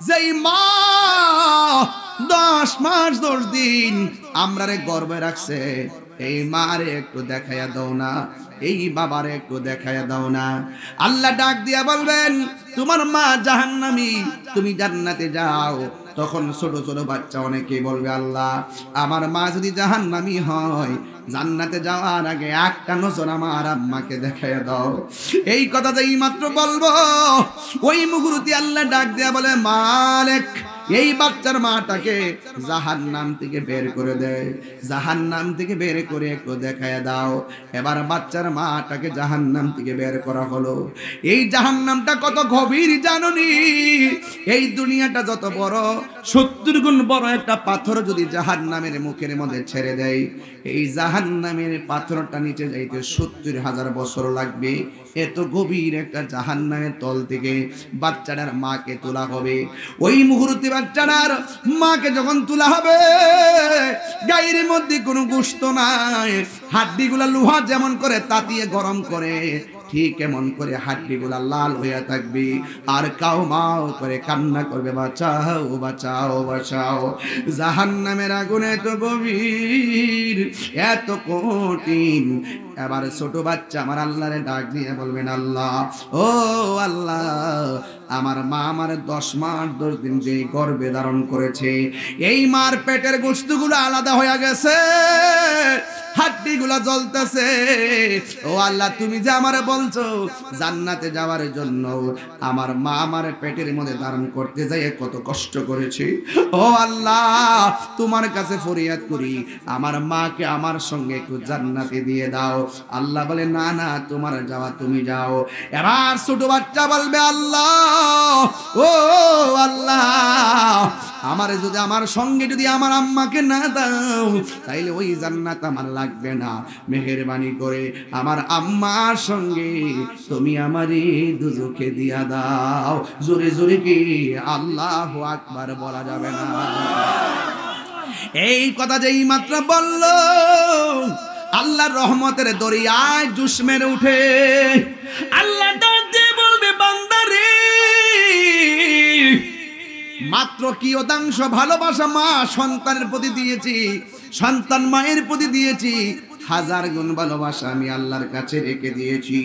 যেই মা 10 মাস 10 দিন আমরারে গর্ভে রাখছে, এই মারে একটু দেখাইয়া দাও না, এই বাবারে একটু দেখাইয়া দাও না। আল্লাহ ডাক দিয়া বলবেন, তোমার মা জাহান্নামী, তুমি জান্নাতে যাও। তখন ছোট ছোট বাচ্চা অনেকেই বলবে, আল্লাহ আমার মা যদি জাহান্নামী হয়, জান্নাতে যাওয়ার আগে একটা নজর আমার আম্মাকে দেখাইয়া দাও। এই কথা যেই মাত্র বলবো, ওই মুহূর্তে আল্লাহ ডাক দিয়া বলে, মালিক এই বাচ্চার মাটাকে জাহান্নাম থেকে বের করে দেয়, জাহান্নাম থেকে বের করে একটু দেখায় দাও। এবার বাচ্চার মাটাকে জাহান্নাম থেকে বের করা হলো। এই জাহান্নামটা কত গভীর জানোনি? এই দুনিয়াটা যত বড়, 70 গুণ বড় একটা পাথর যদি জাহান্নামের মুখের মধ্যে ছেড়ে দেয়, এই জাহান্নামের পাথরটা নিচে যাইতে 70,000 বছর লাগবে। এত গভীর একটা জাহান্নামের তল থেকে বাচ্চাটার মাকে তোলা হবে। ওই মুহূর্তে বাচ্চাটার মাকে যখন তোলা হবে, গায়ের মধ্যে কোনো গোশত নাই, হাড্ডিগুলা লোহা যেমন করে তাতিয়ে গরম করে, ঠিক এমন করে হাড্ডিগুলা লাল হইয়া থাকবে, আর কাউ মাও করে কান্না করবে, বাঁচাও বাঁচাও বাঁচাও। জাহান্নামের আগুন এত গভীর, এত কঠিন। এবার ছোট বাচ্চা আমার আল্লাহরে ডাক দিয়ে বলবেন, আল্লাহ ও আল্লাহ, আমার মা আমার 10 মাস 10 দিন যে গর্ভে ধারণ করেছে, এই মার পেটের গোশতগুলো আলাদা হয়ে গেছে, হাড্ডিগুলা জ্বলতেছে। ও আল্লাহ, তুমি যে আমারে বলছো জান্নাতে যাওয়ার জন্য, আমার মা আমার পেটের মধ্যে ধারণ করতে যাই কত কষ্ট করেছে। ও আল্লাহ, তোমার কাছে ফরিয়াদ করি, আমার মাকে আমার সঙ্গে একটু জান্নাতে দিয়ে দাও। আল্লাহ বলে, না না, তোমার যাওয়া তুমি যাও। এবার ছোট বাচ্চা বলবে, আল্লাহ ও আল্লাহ, আমার যদি আমার সঙ্গে যদি আমার আম্মাকে না দাও, তাইলে ওই জান্নাত আমার লাগবে না। মেহেরবানি করে আমার আম্মার সঙ্গে তুমি আমারে দুজকে দিয়া দাও। জোরে জোরে কি আল্লাহু আকবার বলা যাবে না? এই কথা যেই মাত্র বলল, আল্লাহর রহমতের দরিয়ায় জুস মেরে উঠে আল্লাহ ডাকে বলবে, বান্দারে মাত্র কি অদাংশ ভালোবাসা মা সন্তানের প্রতি দিয়েছি, সন্তান মায়ের প্রতি দিয়েছি, 1000 গুণ ভালোবাসা আমি আল্লাহর কাছে রেখে দিয়েছি।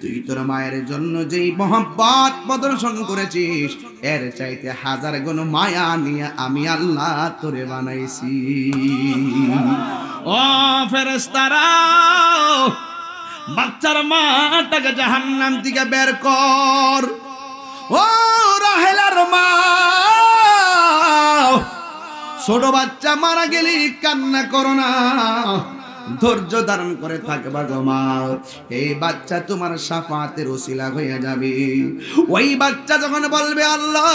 তুই তোর মায়ের জন্য যেই মহব্বত প্রদর্শন করেছিস, এর চাইতে 1000 গুণ মায়া নিয়ে আমি আল্লাহ তোরে বানাইছি। ও ফেরেশতারা, বাচ্চার মাটাকে জাহান্নাম থেকে বের কর। ও রাহেলার মা, ছোট বাচ্চা মারা গেলি কান্না করো না, ধৈর্য ধারণ করে থাকবা গো মা। এই বাচ্চা তোমার শাফাতের ওসিলা হয়ে যাবে। ওই বাচ্চা যখন বলবে, আল্লাহ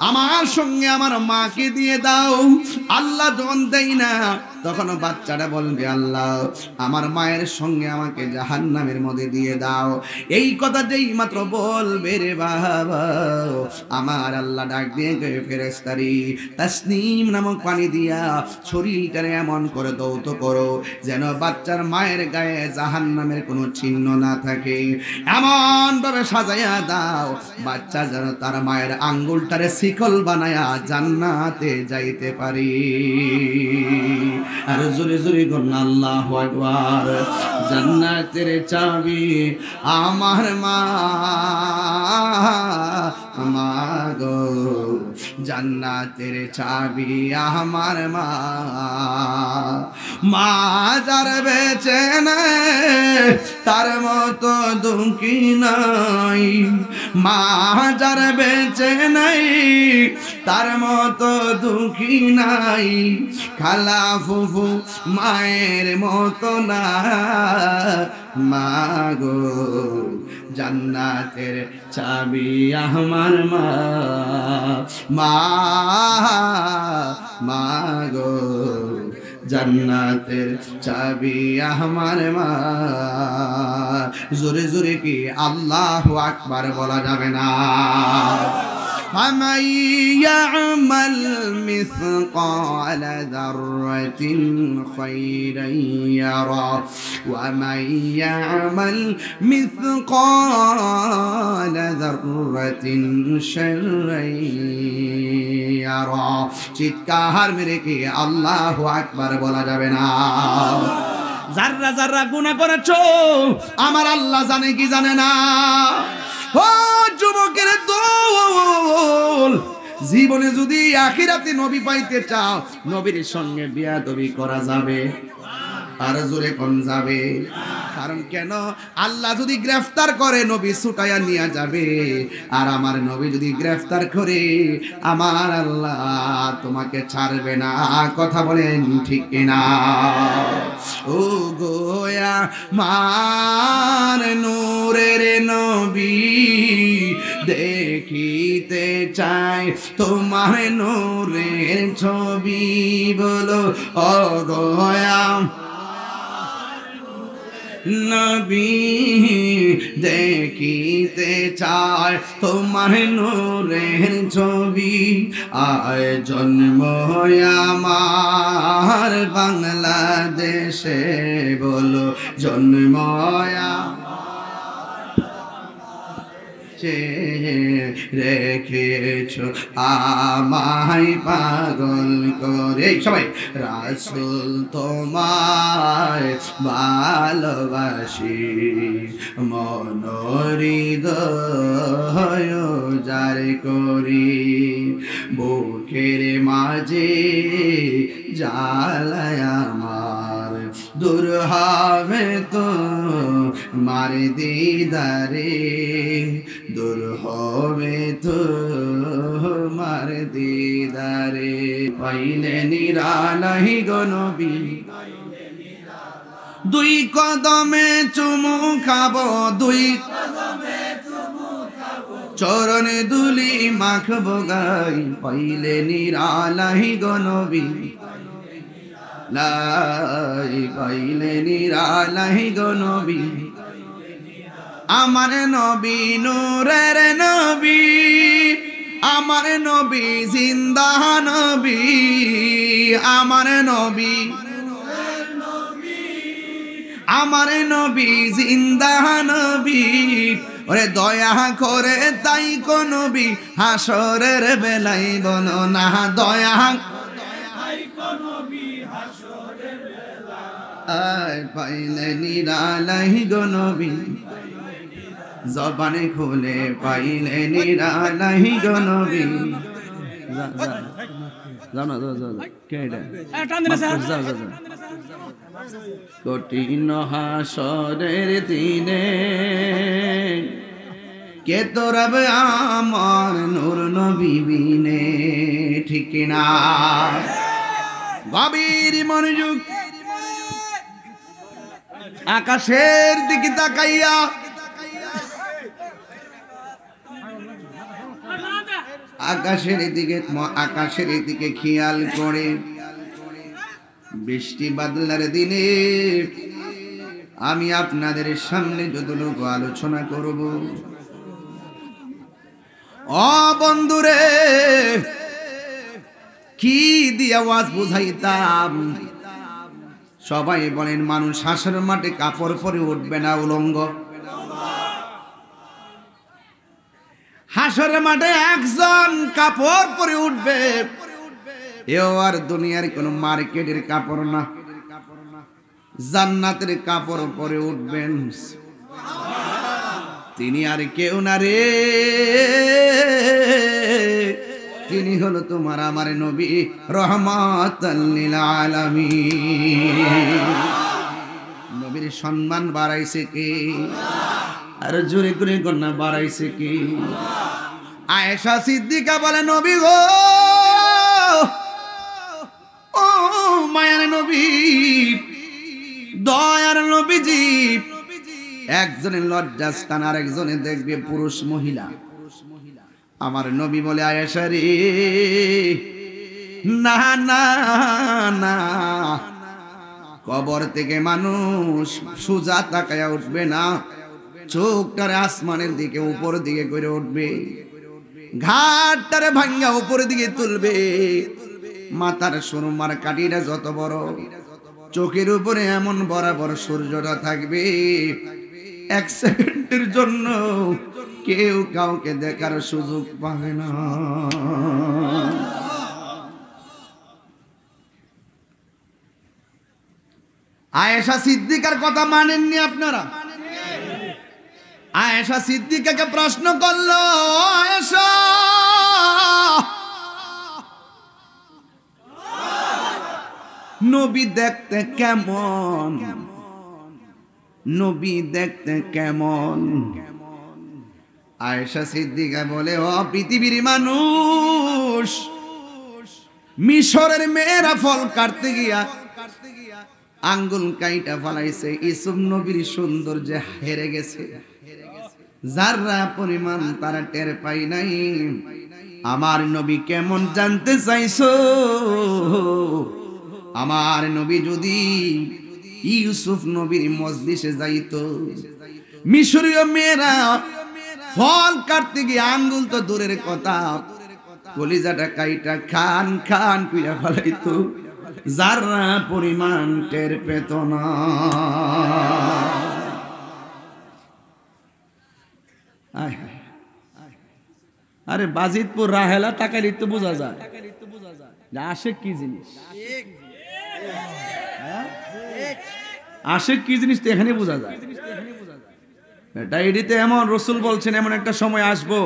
আমার সঙ্গে আমার মাকে দিয়ে দাও, আল্লাহ যখন দেই না, তখন বাচ্চাটা বলবে, আল্লাহ আমার মায়ের সঙ্গে আমাকে জাহান্নামের মধ্যে দিয়ে দাও। এই কথা যেই মাত্র বলবে রে বাবা, আমার আল্লাহ ডাক দিয়ে ফেরেশতারি তাসনিম নামক পানি দিয়া শরীরটারে এমন করে দৌত করো, যেন বাচ্চার মায়ের গায়ে জাহান্নামের কোনো চিহ্ন না থাকে। এমন ভাবে সাজাইয়া দাও, বাচ্চা যেন তার মায়ের আঙ্গুলটারে শিকল বানায়া জান্নাতে যাইতে পারি। আর জোরে জোরে বলুন আল্লাহু আকবার। জান্নাতের চাবি আমার মা, গো জান্নাতের চাবি আমার মা। মা যার বেঁচে নেই তার মতো দুঃখী নাই, মা যার বেঁচে নেই তার মতো দুঃখী নাই। খালা ফুফু মায়ের মতো না, মা গো জান্নাতের চাবি আমার মা, মা গো জান্নাতের চাবি আমার মা। জোরে জোরে কি আল্লাহু আকবার বলা যাবে না? فمن يعمل مثقال ذرة خيرا يره ومن يعمل مثقال ذرة شرا চিৎকার মেরে কি আল্লাহু আকবার বলা যাবে না? যারা যারা গুনাহ করেছো আমার আল্লাহ জানে কি জানে না? ও যুবকের দল, জীবনে যদি আখিরাতে নবী পাইতে চাও, নবীর সঙ্গে বিয়াদবি করা যাবে? আর জোরে কোন যাবে? কারণ কেন? আল্লাহ যদি গ্রেফতার করে নবী ছুটাইয়া নিয়ে যাবে, আর আমার নবী যদি গ্রেফতার করে আমার আল্লাহ তোমাকে ছাড়বে না। কথা বলেন ঠিক কিনা? ও গোয়া মার নূরের নবী, দেখিতে চাই তোমার নূরের ছবি। বলো ও গোয়া নবী, দেখিতে চায় তোমার নূরের ছবি। আয় জন্ম আমার বাংলাদেশে, বলো জন্ম রেখেছ আমায় পাগল করে। সবাই রাসূল তোমায় ভালোবাসি, মনোহৃদয় যার করি, বুকের মাঝে জ্বালায় আমার, দূর হবে তো মার দিদারে, দূর হবে তো মার দিদারে। পাইলে নিরালাহি গো নবী, দুই কদমে চুমু খাবো, দুই চরণে দুলি মাখবো গাই। পাইলে নিরালাহি গো নবী, লাই পাইলে নিরালাহি গো নবী, আমার নবী নূরের নবী, আমার নবী জিন্দা নবী, আমার নবী, আমার নবী জিন্দা নবী। ওরে দয়া করে তাই কো নবী, হাসরের বেলায় বলো না দয়া। আয় পাইলে নিরালাহি গো নবী, জবানে খুলে পাইলে নিরালাহি গো নবী। কঠিন হাসরের দিনে কে তোরাবে আমার নূর নবী বিনে, ঠিক না? গভীর মনোযোগ, আকাশের দিকে তাকাইয়া, আকাশের দিকে খেয়াল করে, বৃষ্টি বাদলার দিনে আমি আপনাদের সামনে যতটুকু আলোচনা করব, ও বন্ধুরে কি দিয়ে আওয়াজ বুঝাইতাম? সবাই বলেন মানুষ হাসর মাঠে কাপড় পরে উঠবে না উলঙ্গ। হাসর মাঠে একজন কাপড় পরে উঠবে, এও আর দুনিয়ার কোন মার্কেটের কাপড় না, জান্নাতের কাপড় পরে উঠবেন। তিনি আর কেউ না রে, তিনি হলো তোমার আমার নবী রহমাতাল লিল আলামিন। নবীর সম্মান বাড়াইছে কে? আর জোরে করে কন্যা বাড়াইছে কে? আয়েশা সিদ্দিকা বলে নবী গো, ও মায়ার নবী, দয়ার নবীজি, একজনের লজ্জাস্থান আর একজনে দেখবে পুরুষ মহিলা। আমার নবী বলে আয়েশা রে, না না না, কবর থেকে মানুষ সোজা তাকায়া উঠবে না, চোখটারে আসমানের দিকে উপর দিকে করে উঠবে, ঘাটটারে ভাঙ্গা উপরের দিকে তুলবে, মাথার সুরমার কাঠিটা যত বড়, চোখের উপরে এমন বরাবর সূর্যটা থাকবে, এক সেকেন্ডের জন্য কেউ কাউকে দেখার সুযোগ পাবে না। আয়েশা সিদ্দিকার কথা মানেননি আপনারা? আয়েশা সিদ্দিকাকে প্রশ্ন করলো, আয়েশা নবী দেখতে কেমন? নবী দেখতে কেমন? আয়েশা সিদ্দিকা বলে, ও পৃথিবীর মানুষ, মিশরের মেয়েরা ফল কাটতে গিয়া আঙ্গুল কাইটা ফলাইছে, ইসুফ নবীর সৌন্দর্যে হেরে গেছে, যারা পরিমাণ তারা টের পাই নাই। আমার নবী কেমন জানতে চাইছো? আমার নবী যদি ইউসুফ নবীর মজলিসে যাইতো, মিশরীয় মেয়েরা ফল কাটতে গিয়ে আঙ্গুল তো দূরের কথা, কলিজাটা কাইটা খান খান কইরা ফলাইতো, যারা পরিমাণ টের পেত না। আরে বাজিতপুর রাহেলা তাকাইলে তো বোঝা যায় আশেক কি জিনিস, আশেক কি জিনিস তো এখানে বোঝা যায়। ডায়েরিতে এমন রসুল বলছেন, এমন একটা সময় আসবো,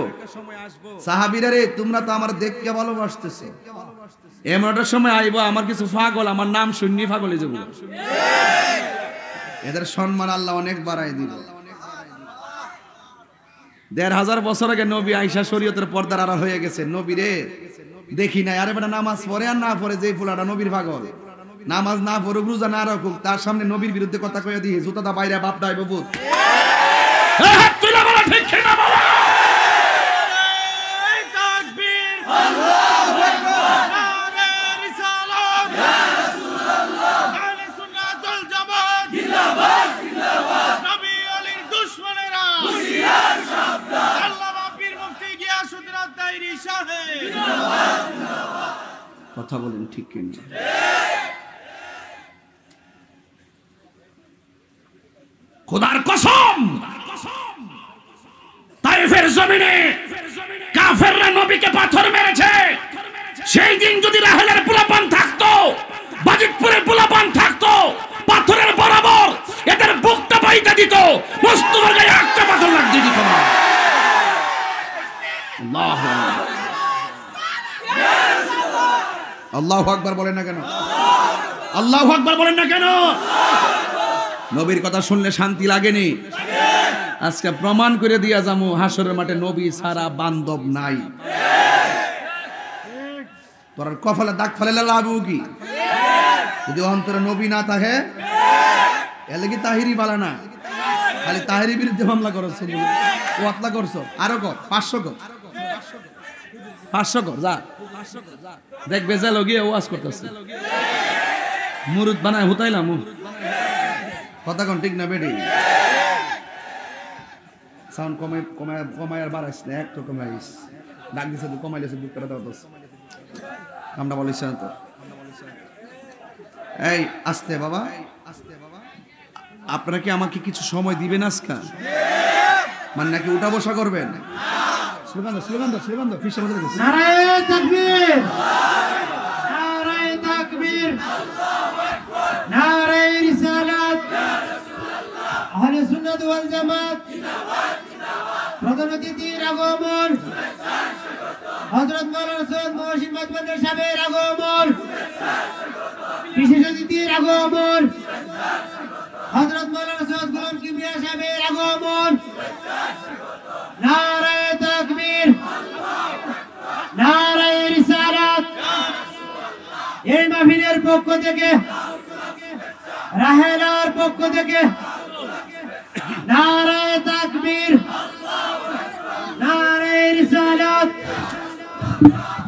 সাহাবীরা রে তোমরা তো আমার দেখকে ভালোবাসতেছো, এমন একটা সময় আইবো আমার কিছু পাগল আমার নাম শুননি পাগল হয়ে যাবো, এদের সম্মান আল্লাহ অনেক বাড়াই দিল। ১৫০০ বছর আগে নবী আয়েশা শরীয়তের পর্দার আড়াল হয়ে গেছে, নবীরে দেখি নাই। আরে বেটা নামাজ পড়ে আর না পড়ে, যে ফুলাটা নবীর পাগল, নামাজ না পড়ুক রোজা না রাখুক, তার সামনে নবীর বিরুদ্ধে কথা কয়ে দিয়ে জুতাটা বাইরে বাপ দাই বাবু। কথা বলেন ঠিক কিনা? খোদার কসম, তায়েফের জমিনে কাফেররা নবীকে পাথর মেরেছে। সেই দিন যদি রাহেলের পোলাপান থাকতো, বাজিতপুরের পোলাপান থাকতো, পাথরের বরাবর এদের বুকটা বাইতে দিত, মুস্তফার গায়ে একটা পাথর লাগিয়ে দিত না। আল্লাহু আকবার বলেন না কেন? আল্লাহু আকবার বলেন না কেন? নবীর কথা শুনলে শান্তি লাগেনি? আজকে প্রমাণ করে দিয়া যামু, হাসরের মাঠে নবী ছাড়া বান্ধব নাই। তোর কপালে দাগ ফেলে লাভ কি? যদি অন্তরে নবী না থাকে, এলে কি তাহিরি বালা না? খালি তাহিরি বিরুদ্ধে মামলা করছো, ওয়াতলা করছো, আরো কর 500 কর, 500 কর, যা দেখবে যে লগিয়ে ওয়াজ করতেছে, মুরুদ বানায় হুতাইলাম। কথা কোন ঠিক না বেডি? সাউন্ড কমায় কমায় কমায় আর বাড়াইস না, একটু কমাইস, ডাক দিছে তুই কমাইলেছ, বুক করে দাও দোস, কামটা বলিস না তো। এই আস্তে বাবা, আপনারা কি আমাকে কিছু সময় দিবেন আজকে? মানে নাকি উঠা বসা করবেন? স্লোগান দাও, স্লোগান দাও, স্লোগান দাও, ফিসে বলে দিচ্ছি। নারায়ে তাকবীর, নারায়ে তাকবীর, নারায়ে রিসালাত, আহলে সুন্নাত ওয়াল জামাত, প্রধান অতিথির আগমন, হযরত মাওলানা সৈয়দ মহসিন মাঝবান্ডারী সাহেবের আগমন, বিশেষ অতিথির আগমন, হযরত মাওলানা সৈয়দ গোলাম কিবরিয়া সাহেবের আগমন। নারায়ে তাকবীর, নারায়ে রিসালাত। এই মাহফিলের পক্ষ থেকে, রাহেলার পক্ষ থেকে নারায়ে তাকবীর, নারায়ে রিসালাত,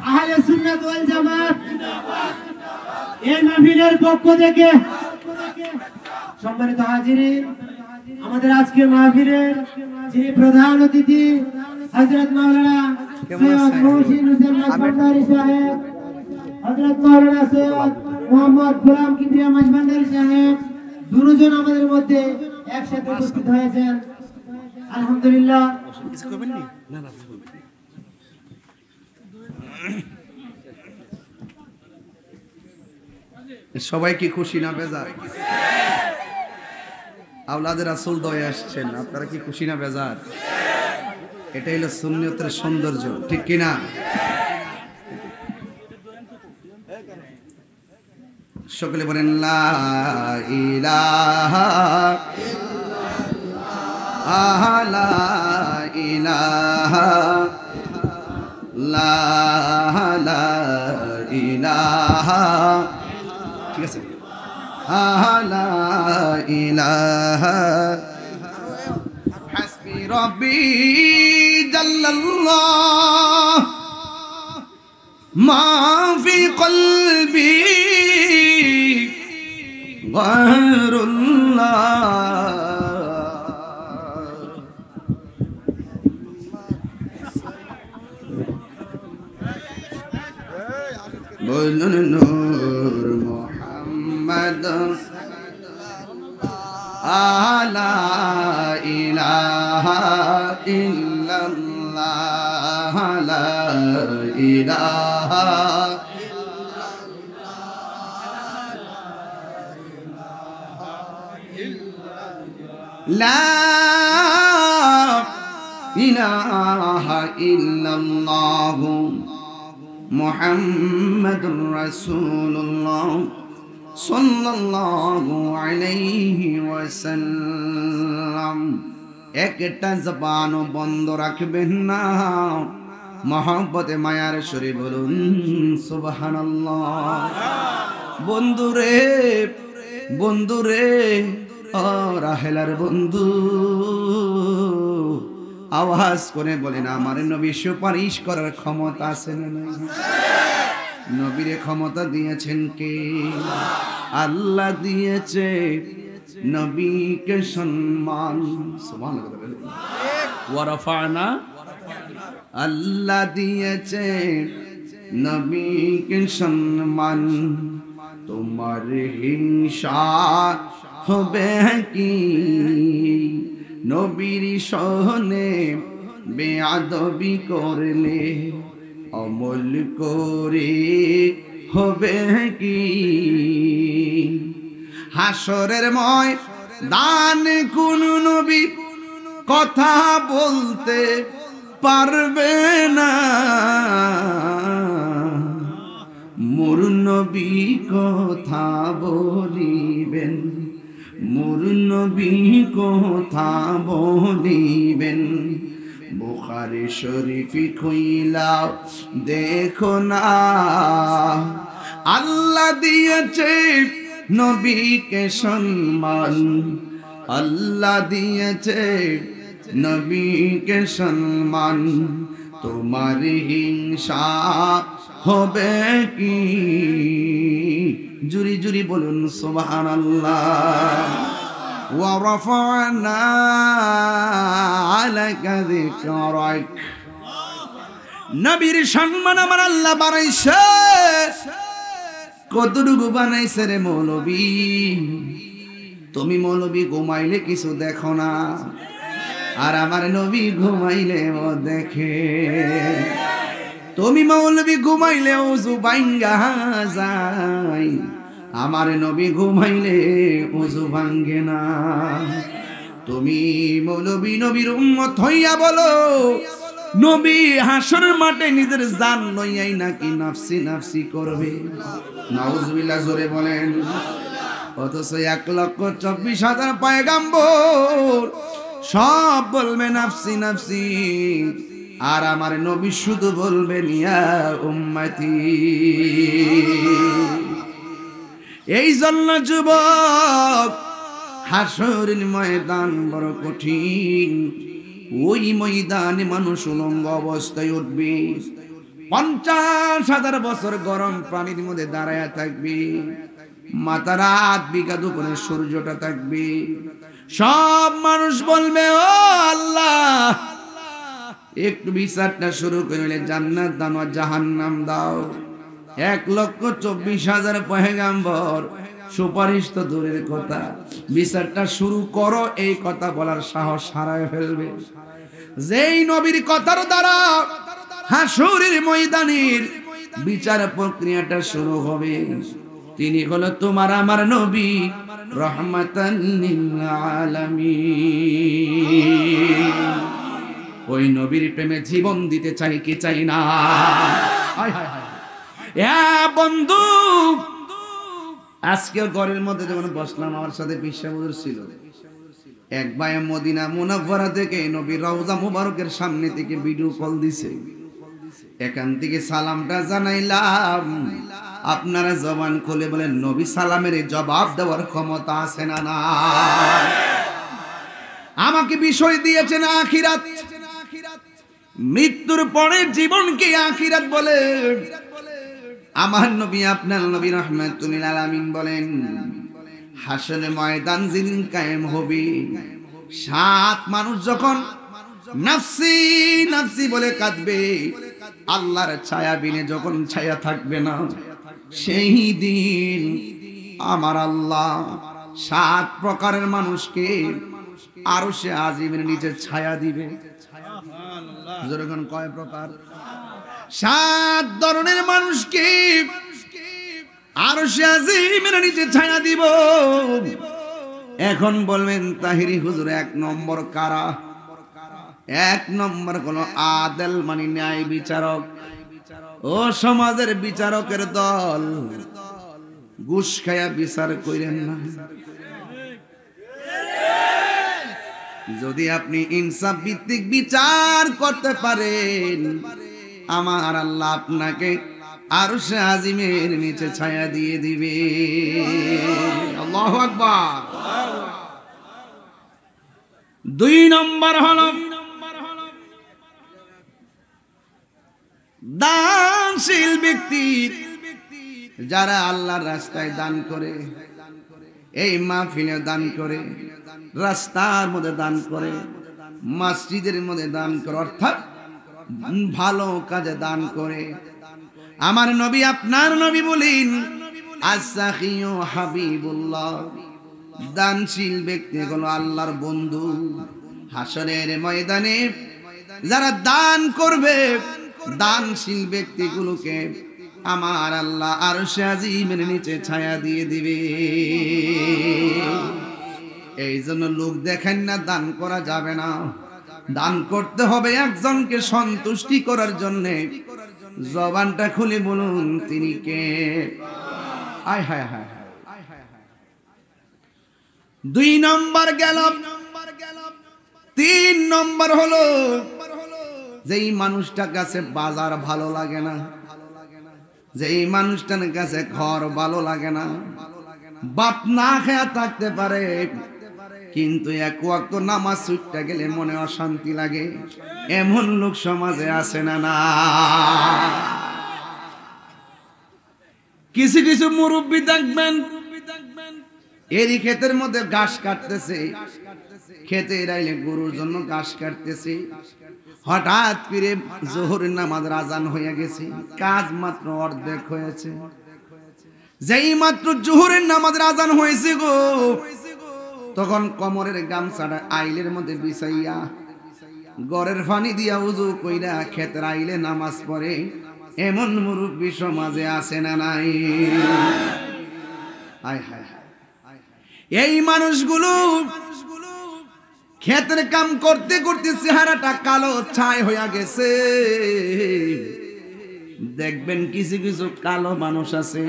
আহলে সুন্নাত ওয়াল জামাত। এই মাহফিলের পক্ষ থেকে সম্মানিত হাজিরিন, আমাদের আজকের মাহফিলের যিনি প্রধান অতিথি হযরত মাওলানা সৈয়দ মহসিন হোসেন মাঝবান্ডারী সাহেব, হযরত মাওলানা সৈয়দ মোহাম্মদ গোলাম কিবরিয়া মাঝবান্ডারী সাহেব, দুজন আমাদের মধ্যে একসাথে উপস্থিত হয়েছেন। আলহামদুলিল্লাহ। সবাই কি খুশি না বেজার? আওলাদের রাসূল দয়ে আসছেন, আপনারা কি খুশি না বেজার? এটাই হলো সুন্নিয়তের সৌন্দর্য, ঠিক কিনা? সকলে বলেন লা ইলাহা ইল্লাল্লাহ, লা ইলাহা লা ইলাহা, ঠিক আছে, লা ইলাহা হাসবি রব্বি জাল্লাল্লাহ মা ফি কলবি গায়রুল্লাহ। বলুন নূর মুহাম্মদ লা ইলাহা ইল্লাল্লাহ, লা ইলাহা লা ইলাহা ইল্লাল্লাহ মুহাম্মাদুর রাসূলুল্লাহ সাল্লাল্লাহু আলাইহি ওয়াসাল্লাম। একটা জবান বন্ধ রাখবেন না, মহব্বতে মায়ার সুরে বলুন সুবহানাল্লাহ। বন্ধুরে বন্ধুরে ও রাহেলার বন্ধু, আওয়াজ করে বলেন আমার নবী সুপারিশ করার ক্ষমতা আছে না? নবীরে ক্ষমতা দিয়েছেন কে? আল্লাহ দিয়েছে। নবীকে সম্মান, সুবহানাল্লাহ, ওয়া রাফা'না, আল্লাহ দিয়েছে নবীকে সম্মান। তোমার হিংসা হবে কি নবীর সহনে বেয়াদবি করলে? অমল করে হবে কি হাসরের ময় দান কোন নবী কথা বলতে পারবে না? মোর নবী কথা বলিবেন, মোর নবী কথা বলিবেন। বুখারী শরীফ খুইলা দেখো না, আল্লাহ দিয়েছে নবীকে সম্মান, আল্লাহ দিয়েছে নবীকে সম্মান। তোমার হিংসা হবে কি? জুরি জুরি বলুন সুবহানাল্লাহ। ওয়া রাফা'না আলাকা যিকরাক, নবীর সম্মান আমার আল্লাহ বাড়াইছে। কতটুকু বানাইছে রে মৌলবী? তুমি মৌলবী ঘুমাইলে কিছু দেখো না, আর আমার নবী ঘুমাইলে ও দেখে। তুমি মৌলবী ঘুমাইলে ওযু ভাঙ্গা যায়, আমার নবী ঘুমাইলে ওযু ভাঙ্গে না। তুমি মৌলবী নবীর উম্মত হইয়া বলো, নবী হাসর মাঠে নিজের জান লইয়াই নাকি নাফসি নাফসি করবে? নাউজুবিল্লাহ, জোরে বলেন। অথচ 1,24,000 পয়গাম্বর সব বলবে নাফসি নাফসি, আর আমার নবী শুধু বলবেন ইয়া উম্মতি। এই জন্য যুবক, হাসরের ময়দান বড় কঠিন। ওই ময়দানে মানুষ উলঙ্গ অবস্থায় উঠবে, 50,000 বছর গরম পানির মধ্যে দাঁড়ায়া থাকবে, মাথা রাত বিঘাত উপরে সূর্যটা থাকবে। সব মানুষ বলবে ও আল্লাহ, একটু বিচারটা শুরু করলে জান্নাত দাও আর জাহান্নাম দাও। 1,24,000 পয়গাম্বর সুপারিশ তো দূরের কথা, বিচারটা শুরু করো এই কথা বলার সাহস হারায় ফেলবে। যেই নবীর কথার দ্বারা হাসরের ময়দানের বিচার প্রক্রিয়াটা শুরু হবে, তিনি হলো তোমার আমার নবী রাহমাতান লিল আলামিন। ওই নবীর প্রেমে জীবন দিতে চাই কি চাই না? হায় হায় হায়। বন্ধু, আজকে ঘরের মধ্যে যখন বসলাম, আমার সাথে বিশ্বাবুর ছিল। এক ভাই মদিনা মুনাফফারা থেকে নবীর রওজা মুবারকের সামনে থেকে ভিডিও কল দিছে। এখান থেকে সালামটা জানাইলাম। আপনারা জবান খুলে বলেন, নবী সালামের জবাব দেওয়ার ক্ষমতা আছে না? না। আমাকে বিষয় দিয়েছেন আখিরাত। মৃত্যুর পরের জীবনকে আখিরাত বলে। আমার নবী আপনার নবী রাহমাতুল লিল আলামিন বলেন, হাসরে ময়দান যেদিন কায়েম হবে, 7 মানুষ যখন নাফসি নাফসি বলে কাঁদবে, আল্লাহর ছায়া বিনে যখন ছায়া থাকবে না, সেই দিন আমার আল্লাহ 7 প্রকারের মানুষকে আরশে আজিমের নিচে ছায়া দিবে। যখন কয় প্রকার? 7 ধরনের মানুষকে আরশে আজিমের নিচে ছায়া দিব। এখন বলবেন তাহিরি হুজুর, 1 নম্বর কারা? 1 নম্বর হলো আদেল, মানে ন্যায় বিচারক। ও সমাজের বিচারকের দল, ঘুষ খায়া বিচার কইরেন না। যদি আপনি ইনসাফ ভিত্তিক বিচার করতে পারেন, আমার আল্লাহ আপনাকে আরশে আজিমের নিচে ছায়া দিয়ে দিবে। আল্লাহু আকবার। 2 নম্বর হলো দানশীল ব্যক্তি, যারা আল্লাহর রাস্তায় দান করে, এই মাহফিলে দান করে, রাস্তার মধ্যে দান করে, মসজিদের মধ্যে দান করে, অর্থাৎ ভালো কাজে দান করে। আমার নবী আপনার নবী বলেন, আস-সাখিয়ু হাবিবুল্লাহ, দানশীল ব্যক্তি হলো আল্লাহর বন্ধু। হাসরের ময়দানে যারা দান করবে, দানশীল ব্যক্তিগুলোকে আমার আল্লাহ আরশে আজিমের নিচে ছায়া দিয়ে দিবে। এই জন্য লোক দেখেন না, দান করা যাবে না। দান করতে হবে একজনকে সন্তুষ্টি করার জন্য। জবানটা খুলে বলুন, তিনি কে? আয় হায় হায়। 2 নম্বর গেল। 3 নম্বর হলো যেই মানুষটার কাছে বাজার ভালো লাগে না, যেই মানুষটার কাছে ঘর ভালো লাগে না, বাপ না খেয়ে থাকতে পারে, কিন্তু 1 ওয়াক্ত নামাজ ছুটতে গেলে মনে অশান্তি লাগে, এমন লোক সমাজে আছে না? না। কিছু কিছু মুরব্বি দেখবেন, এরই ক্ষেতের মধ্যে ঘাস কাটতেছে, খেতে এরাইলে গরুর জন্য ঘাস কাটতেছে, হঠাৎ করে জোহরের নামাজের আজান হয়ে গেছে, কাজ মাত্র অর্ধেক হয়েছে। যেই মাত্র জোহরের নামাজের আজান হয়েছে গো, তখন কোমরের গামছাটা আইলের মধ্যে বিছাইয়া, গড়ের পানি দিয়া উযু কইরা খেতের আইলে নামাজ পড়ে, এমন মুরব্বি সমাজে আছে না নাই? হায় হায়। এই মানুষগুলো ক্ষেতের কাম করতে করতে চেহারাটা কালো ছাই হয়ে গেছে। দেখবেন কিছু কিছু কালো মানুষ আছে,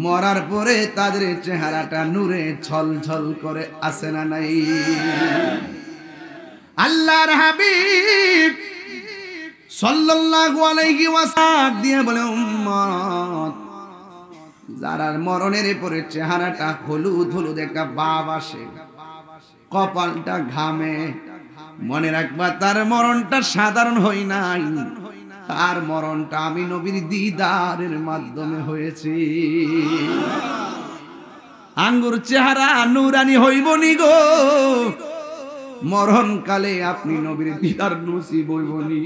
মরার পরে তাদের চেহারাটা নূরে ছলছল করে, আছে না নাই? আল্লাহর হাবিব সাল্লাল্লাহু আলাইহি ওয়াসাল্লাম দিয়ে বলে, উম্মত, যারা মরণের পরে চেহারাটা হলুদ হলুদ একটা ভাব আসে, কপালটা ঘামে, মনে রাখবা তার মরণটা সাধারণ হয় নাই, তার মরণটা আমি নবীর দিদারের মাধ্যমে হয়েছে। আঙ্গুর চেহারা নুরানি হইব নি গো, মরণকালে আপনি নবীর দিদার নসিব হইব নি।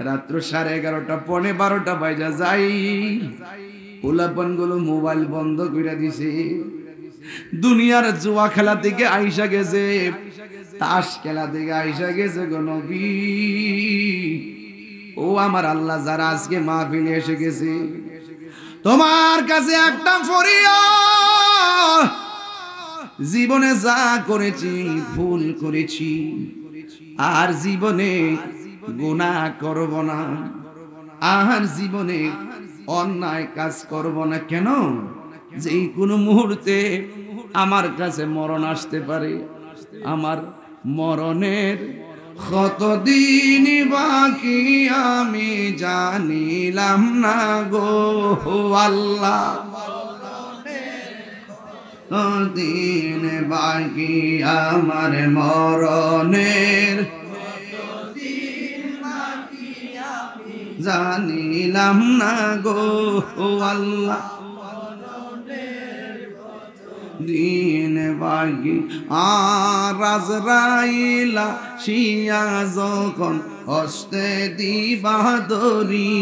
রাত্র 11:30 পৌনে 12টা বাজা যাই, পোলাপান গুলো মোবাইল বন্ধ করে দিছে, দুনিয়ার জুয়া খেলা থেকে আইসা গেছে, তাস খেলা থেকে আইসা গেছে গো নবী। ও আমার আল্লাহ, যারা আজকে মাহফিলে এসে গেছে, তোমার কাছে একটা ফরিয়াদ, জীবনে যা করেছি ভুল করেছি, আর জীবনে গুনাহ করব না, আর জীবনে অন্যায় কাজ করব না। কেন? যে কোনো মুহূর্তে আমার কাছে মরণ আসতে পারে। আমার মরণের কতদিন বাকি আমি জানিলাম না গো আল্লাহ, দিন বাকি আমার মরণের জানিলাম না গো আল্লাহ, দিন বাকি। আর আজরাইলা শিয়া যখন হস্তে দিবা দরি,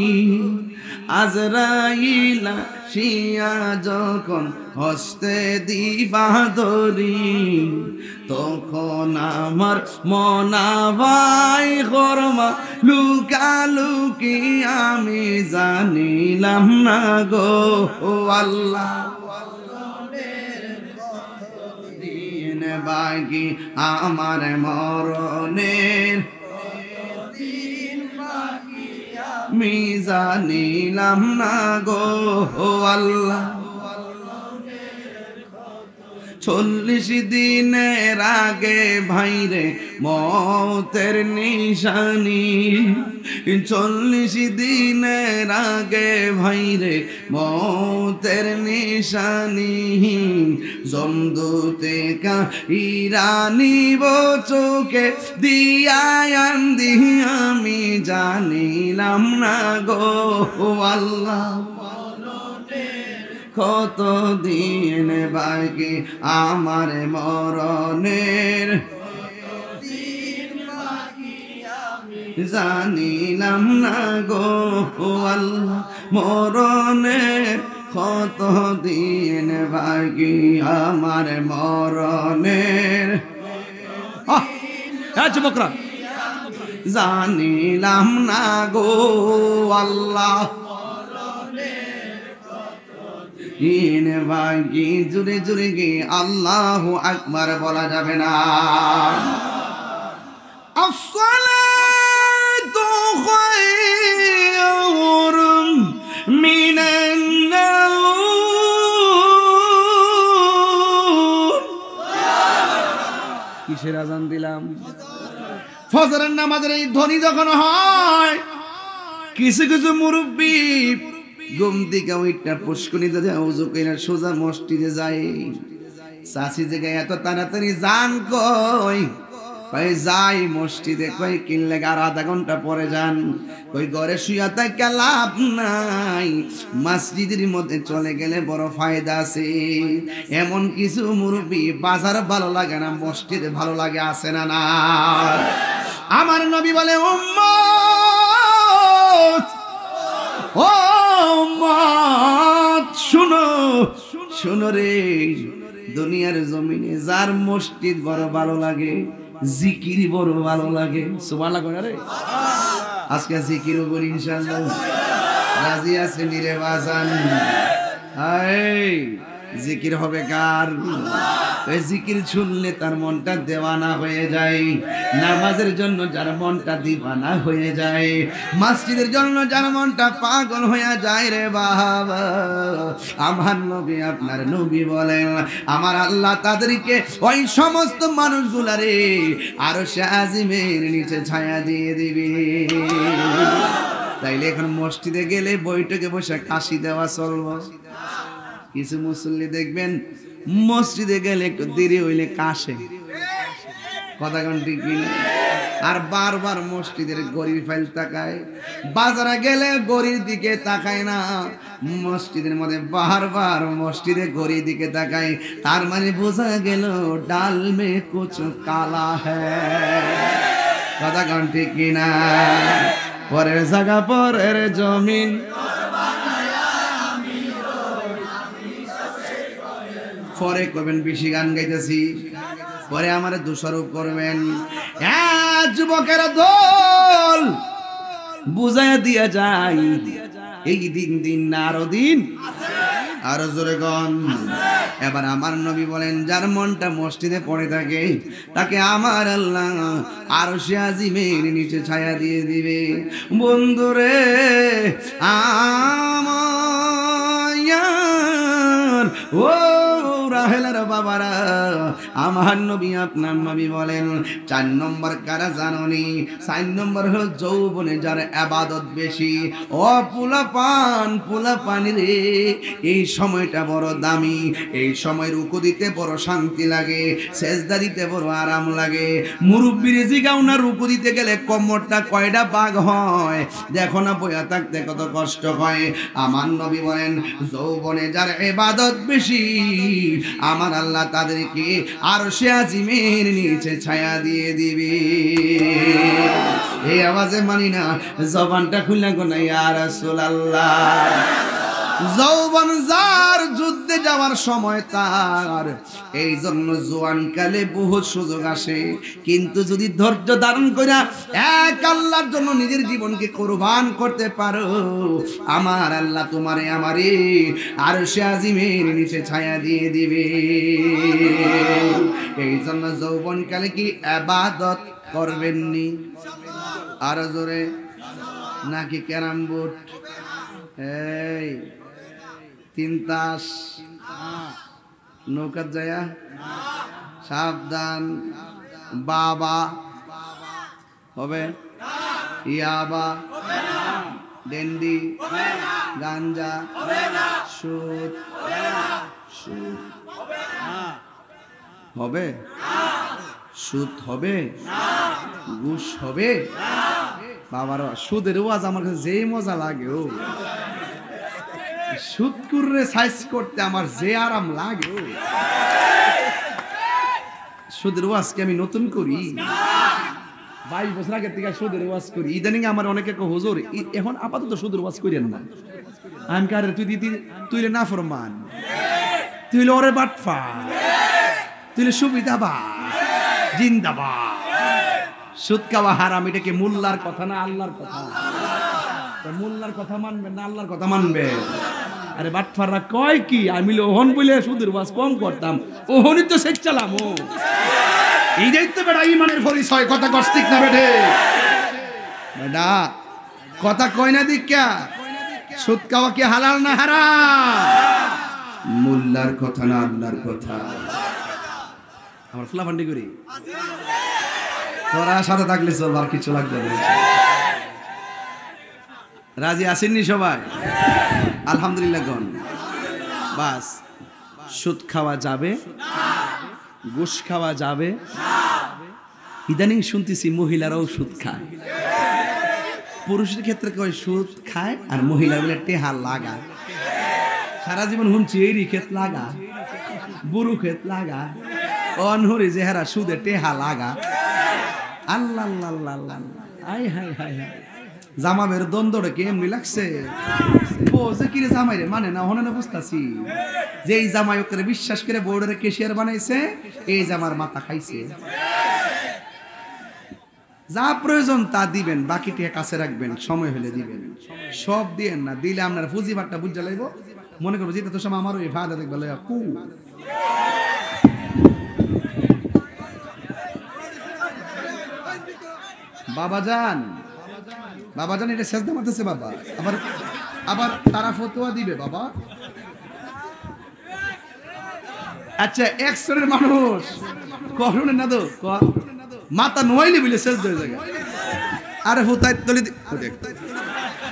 আজরাইলা শিয়া যখন হস্তে দিবা দরি, তখন আমার মনাবাই গরমা লুকালুকি আমি জানিলাম না গো আল্লাহ, দিন বাকি আমার মরণের আমি জানিলাম না গো আল্লাহ। 40 দিনের আগে ভাইরে মৌতের নিশানি, 40 দিনের আগে ভাইরে মৌতের নিশানি, জমদূতে ইরানি চোখে দিয়ান্দি আমি জানিলাম না গো আল্লাহ, কত দিন বাকি আমার মরণের জানিলাম না গো আল্লাহ, মরণের কত দিন বাকি আমার মরণের যুবকরা জানিলাম না গো আল্লাহ, দিন বাকি। জুড়ে জুড়ে গিয়ে আল্লাহু আকবার বলা যাবে না। আসসালাতু খায়রুম মিনান নাওম। কিসের আজান দিলাম? ফজরের নামাজের এই ধ্বনি যখন হয়, কিছু কিছু মুরব্বী ঘুম থেকে ওইটা পুষ্করিতে যায়, ওযু কইরা সোজা মসজিদে যায়। চাচি যে এত তাড়াতাড়ি যান কই? কই যাই মসজিদে। কই কিনলে আর আধা ঘন্টা পরে যান। কই ঘরে শুয়া থাকা লাভ নাই, মসজিদের মধ্যে চলে গেলে বড় ফায়দা আছে। এমন কিছু মুরব্বী বাজার ভালো লাগে না, মসজিদে ভালো লাগে, আছে না না? আমার নবী বলে উম্মত, ও উম্মত শুনো, শুনো রে, দুনিয়ার জমিনে যার মসজিদ বড় ভালো লাগে, জিকির বড় ভালো লাগে, সুবহানাল্লাহ কই রে। আজকে জিকিরও করি ইনশাআল্লাহ। রাজি আছে নিরে বাজান? এই জিকির হবে কার? এই জিকির শুনলে তার মনটা দেওয়ানা হয়ে যায়। নামাজের জন্য যার মনটা দিওয়ানা হয়ে যায়, মসজিদের জন্য যার মনটা পাগল হয়ে যায় রে বাবা, আমার নবী আপনার নবী বলেন আমার আল্লাহ তাদেরকে ওই সমস্ত মানুষগুলারে আরশে আজিমের নিচে ছায়া দিয়ে দিবে। তাইলে এখন মসজিদে গেলে বৈঠকে বসে কাশি দেওয়া চলবো। কিছু মুসল্লি দেখবেন মসজিদে গেলে একটু দেরি হইলে কাশে, কথা কোন ঠিক কিনা? আর বারবার মসজিদের ঘড়ির ফাইল তাকায়, বাজারে গেলে ঘড়ির দিকে তাকায় না, মসজিদের মধ্যে বারবার মসজিদে ঘড়ির দিকে তাকায়। তার মানে বোঝা গেল ডাল মে কুছ কালা হ্যায়, কথা কোন ঠিক কিনা? পরের জায়গা পরের জমিন, পরে করবেন বেশি গান গাইতেছি, পরে আমার দোষারোপ করবেন। যুবকের দল বুঝাইয়া দিয়া যায়, এই দিন দিন না আরো দিন আরো জোরে গন। এবার আমার নবী বলেন, যার মনটা মসজিদে পড়ে থাকে তাকে আমার আল্লাহ আরশে আজিমের নিচে ছায়া দিয়ে দিবে। বন্ধুরে আমার ও রাহেলার বাবারা, আমার নবী আপনার নবী বলেন 4 নম্বর কারা জাননি? 4 নম্বর হলো যৌবনে যার ইবাদত বেশি। ও পোলাপান রে, এই সময়টা বড় দামি। এই সময় রুকু দিতে বড় শান্তি লাগে, সেজদা দিতে বড় আরাম লাগে। মুরব্বির জিগাও না, রুকু দিতে গেলে কোমরটা কয়টা ভাগ হয় দেখো না, বইয়া থাকতে কত কষ্ট হয়। আমার নবী বলেন, যৌবনে যার ইবাদত বেশি আমার আল্লাহ তাদেরকে আরশে আজিমের নিচে ছায়া দিয়ে দিবে। এই আওয়াজে মানি না, জবানটা খুলে গোনা ইয়া রাসূলুল্লাহ। যৌবন যার, যুদ্ধে যাওয়ার সময় তার, এই জন্য জোয়ানকালে বহুত সুযোগ আসে। কিন্তু যদি ধৈর্য ধারণ করে এক আল্লাহর জন্য নিজের জীবনকে কোরবান করতে পারো, আমার আল্লাহ তোমারে আমারে আরশে আজিমের নিচে ছায়া দিয়ে দিবে। এই জন্য যৌবনকালে কি ইবাদত করবেননি? আর জোরে নাকি ক্যারাম বোর্ড, এই 3 তাস নৌকার যায়া সাবধান, বাবা হবে, ইয়াবা, ডেন্ডি, গাঞ্জা, সুদ হবে, সুদ হবে, ঘুষ হবে। বাবার সুদের ওয়াজ আমার কাছে যেই মজা লাগে, ও সুদ করে সাইজ করতে আমার যে আরাম লাগে। সুদের ওয়াজকে আমি নতুন করি, 22 বছর আগে থেকে সুদের ওয়াজ করি। ইদানিং আমার অনেকে হুজুর এখন আপাতত সুদের ওয়াজ করেন না। আমি কারে তুই না ফরমান, তুই ওরে বাটফা, তুই সুবিধাবা জিন্দাবা। সুদ খাওয়া হারাম, এটা কি মোল্লার কথা না আল্লাহর কথা? মোল্লার কথা মানবে না আল্লাহর কথা মানবে? আরে বাটফাররা কয় কি, আমি ওহন বলে সুদের ওয়াজ কম করতাম, ওহনই তো শেখ চালাম। ও এই দেখতে বেটা ইমানের পরিচয়, কথা কষ্টিক না বেটে বেটা, কথা কয় না দীক্ষা। সুদ খাওয়া কি হালাল না হারাম? মোল্লার কথা না আল্লাহর কথা। আমার ফুলা ফান্ডি করি, তোরা সাথে থাকলে চল, আর কিছু লাগবে না। রাজি আসেননি সবাই? আলহামদুলিল্লাহ গণ। বাস, সুদ খাওয়া যাবে, ঘুষ খাওয়া যাবে। ইদানিং শুনতেছি মহিলারাও সুদ খায়। পুরুষের ক্ষেত্রে কয় সুদ খায়, আর মহিলা বলে টেহা লাগা। সারা জীবন শুনছি এই ক্ষেত লাগা, বুড়ু ক্ষেত লাগা, অনহরি চেহারা সুদে টেহা লাগা। আল্লাহ আল্লাহ আল্লাহ আল্লাহ, আই হাই হাই হাই। জামাবের দ্বন্দ্বটা কি এমনি লাগছে? ও যে কিরে জামাই রে মানে না, হনে না বুঝতাছি যে এই জামাই ওকে বিশ্বাস করে বোর্ডের কেশিয়ার বানাইছে, এই জামার মাথা খাইছে। যা প্রয়োজন তা দিবেন, বাকিটা কাছে রাখবেন, সময় হলে দিবেন। সব দিয়েন না, দিলে আপনার পুঁজিবারটা বুঝা লাগব। মনে করবো যেটা তো সময় আমারও এই ফায়দা দেখবে কু। বাবাজান, বাবাজান এটা সেজদা মারতেছে বাবা, আবার আবার তারা ফতোয়া দিবে বাবা। আচ্ছা, এক শ্রেণীর মানুষ কখনো না তো মাথা নোয়াইলে বলে সেজদা হয়ে যায়। আরে হুতাই তলি,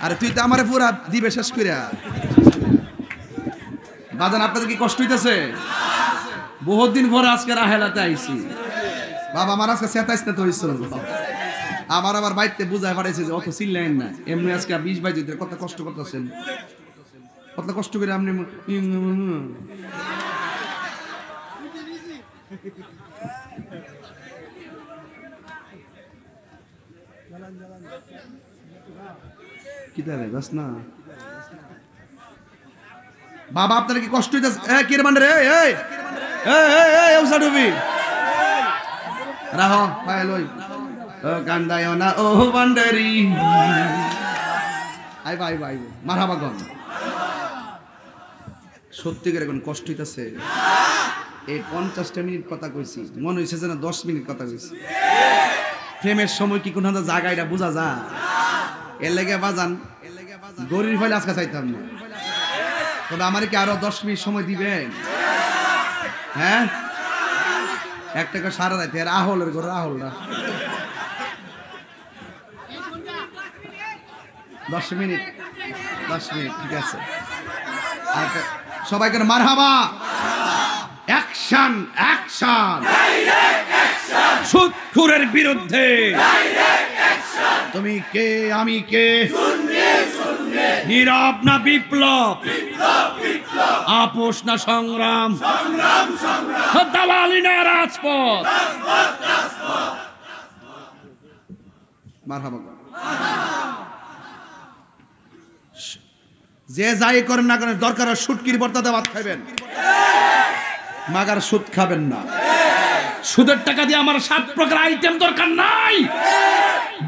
আরে তুই তো আমারে পুরা দিবে শেষ করিয়া। বাজান আপনাদের কি কষ্ট হইতেছে? বহুত দিন পরে আজকে রাহেলাতে আইছি বাবা। আমার আজকে 27 না তো হইছিল, আমার আবার বাইতে বুঝায় পাঠাইছে যে অত চিল্লাইন না। এমনি আজকে 20-22 দিন কত কষ্ট করতেছেন, কত কষ্ট করে আপনি কি দেবে বাস না। বাবা আপনার কি কষ্ট হইতেছে? কি রে বান্ডারে, এই এই ওসা ডুবি রাহো পায় লই, ও কান্দায় না ও বান্ডারি, আইবা আইবা আইবা মারহাবা গন। সত্যি করে এখন কষ্ট হইতাছে। এই 50টা মিনিট কথা কইছি, মনে হইছে যে না 10 মিনিট কথা কইছি। প্রেমের সময় কি কোন জায়গা এটা বোঝা যায়? এর লেগে বাজান গরির ফলে আজকে চাইতাম না, তবে আমার কি আরো 10 মিনিট সময় দিবেন? হ্যাঁ, একটা করে সারা রাইতে রাহুলের ঘরে রাহুলরা 10 মিনিট ঠিক আছে। সবাই করে মারহাবা। অ্যাকশন অ্যাকশন, সুদখোরের বিরুদ্ধে তুমি কে আমি কে, নীরব না বিপ্লব, আপোষ না সংগ্রাম, দালালি না রাজপথ। মারহাবা। যে যাই করেন না করেন, দরকার সুটকির বর্তাতে ভাত খাবেন, মাগার সুদ খাবেন না। সুদের টাকা দিয়ে আমার 7 প্রকার আইটেম দরকার নাই,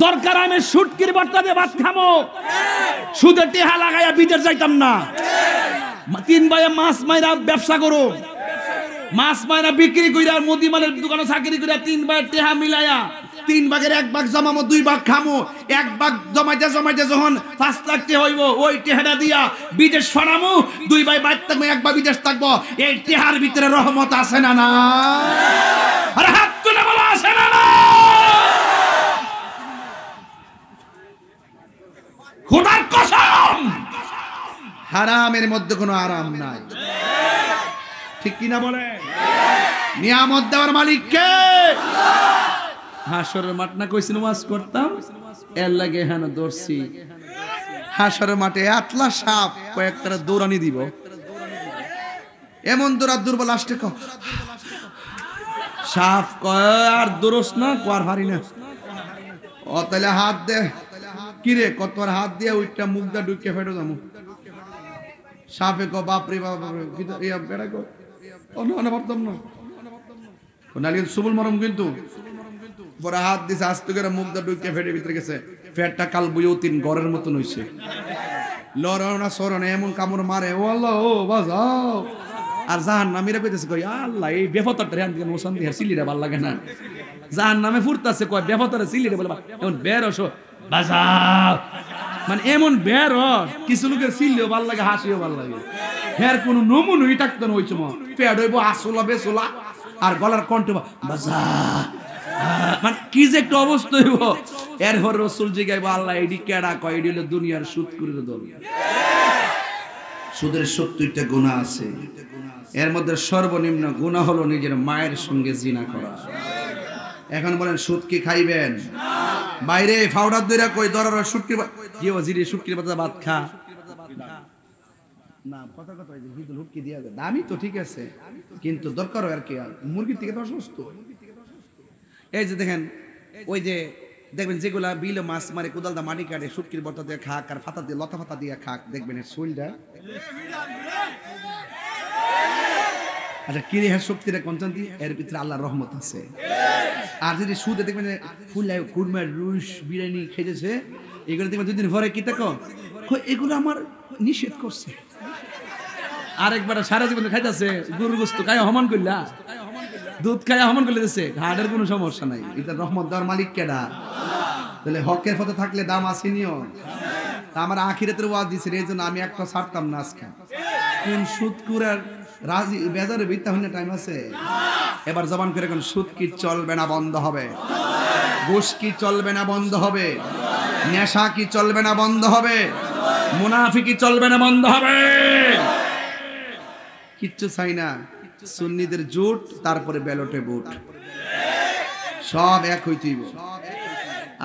দরকার আমি সুটকির বর্তাতে ভাত খাবো। সুদের টেহা লাগাইয়া বিদেশ যাইতাম না। 3 ভাইয়া মাছ মাইরা ব্যবসা করো, মাছ মাইরা বিক্রি কইরা মুদিমালের দোকানে চাকরি কইরা 3 ভাইয়ের টেহা মিলাইয়া 3 ভাগের 1 ভাগ জমামো, 2 ভাগ খামো। 1 ভাগ জমাইতে জমাইতে যখন 5 লাখ টাকা হইব, ওই টেহাটা দিয়া বিদেশ ফরামো। 2 ভাই বাইরে থাকবো, 1 ভাই বিদেশ থাকবো। এই টেহার ভিতরে রহমত আছে না? না, আরে হাত তুলে বলো আছে না? না, খোদার কসম, হারামের মধ্যে কোনো আরাম নাই। ঠিক কিনা বলে? নিয়ামত দেওয়ার মালিক কে? হাসরের মাঠ না কইছি নামাজ করতাম, এর লাগে এখানে দৌড়ছি। হাসরের মাঠে আতলা সাপ কয়েকটা দৌড়ানি দিব, এমন দৌড়া দুর্বল লাস্টে সাপ কয় আর দৌড়স না, কোয়ার ভারি না। ও তাহলে হাত দে, কিরে কতবার হাত দিয়ে ওইটা মুখটা ঢুকে ফেটো যাবো। সাপে কো বাপরে বাপ, বেড়া কো না ভাবতাম না, নালি সুবুল মরম। কিন্তু পরে হাত দিছে, আস্তে করে মুখটা ঢুকে ফেটে ভিতরে গেছে। ফেটটা কাল বুঝেও 3 গড়ের মতন হইছে। লড়না সরনে এমন কামড় মারে, ও আল্লাহ ও বাজাও। আর জাহান্নামীরা কইতেছে, কই আল্লাহ এই বেফতরটা রেন দিয়ে মোসান দিয়ে সিলিরা ভাল লাগে না। জাহান্নামে ফুরতাছে, কয় বেফতরে সিলিরা বলে এমন বেরসো বাজাও, মানে এমন বের কিছু লোকের সিলিও ভাল লাগে, হাসিও ভাল লাগে। হের কোনো নমুনই থাকতো না ওই সময়। পেট হইব আসলা বেসলা, আর গলার কণ্ঠ বাজা, মানে কি যে একটা অবস্থা হইব। এরপর রসুল জিগাইব, আল্লাহ এডি কেডা? কয় এডি হলো দুনিয়ার সুদখোরের দল। সুদের 70টা গুনাহ আছে, এর মধ্যে সর্বনিম্ন গুনাহ হলো নিজের মায়ের সঙ্গে জিনা করা। এখন বলেন সুদ কি খাইবেন? বাইরে ফাউডার দইরা কই দরার সুটকির কি ওজিরি সুটকির পাতা ভাত খা না, কথা কথা ওই যে হিদুল হুটকি দিয়া দেয় দামি তো ঠিক আছে, কিন্তু দরকার আর কি আর মুরগির থেকে তো অসুস্থ। এই যে দেখেন, ওই যে দেখবেন যেগুলা বিলে মাছ মারে, কোদাল দা মাটি কাটে, সুটকির বর্তা দিয়ে খাক আর ফাতা দিয়ে লতা ফাতা দিয়ে খাক, দেখবেন এর শরীরটা। আচ্ছা কিরে হ্যাঁ শক্তিটা কঞ্চন দিয়ে, এর ভিতরে আল্লাহর রহমত আছে। আর যদি সুদে দেখবেন ফুলাই কুরমার রুশ বিরিয়ানি খেয়েছে, এগুলো দেখবেন 2 দিন পরে কি দেখো এগুলো আমার নিষেধ করছে। আরেকবার সারা জীবন খাইতেছে গরুর গোস্ত খায় হমান করলা, দুধ খায় হমান করলে দিচ্ছে, ঘাটের কোনো সমস্যা নাই। এটা রহমত দেওয়ার মালিক কেডা? তাহলে হকের পথে থাকলে দাম আসেনিও। তা আমার আখিরাতের ওয়াজ দিছে, এই জন্য আমি একটা ছাড়তাম না আজকে। কোন সুদখোর রাজি বেজারে বিতা হইনা টাইম আছে। এবার জবান করে কোন সুদ কি চলবে না বন্ধ হবে, ঘুষ কি চলবে না বন্ধ হবে, নেশা কি চলবে না বন্ধ হবে, মুনাফিকি চলবে না বন্ধ হবে। কিচ্ছু চাই না, সুন্নিদের জোট, তারপরে ব্যালটে ভোট, সব এক হইতেইব।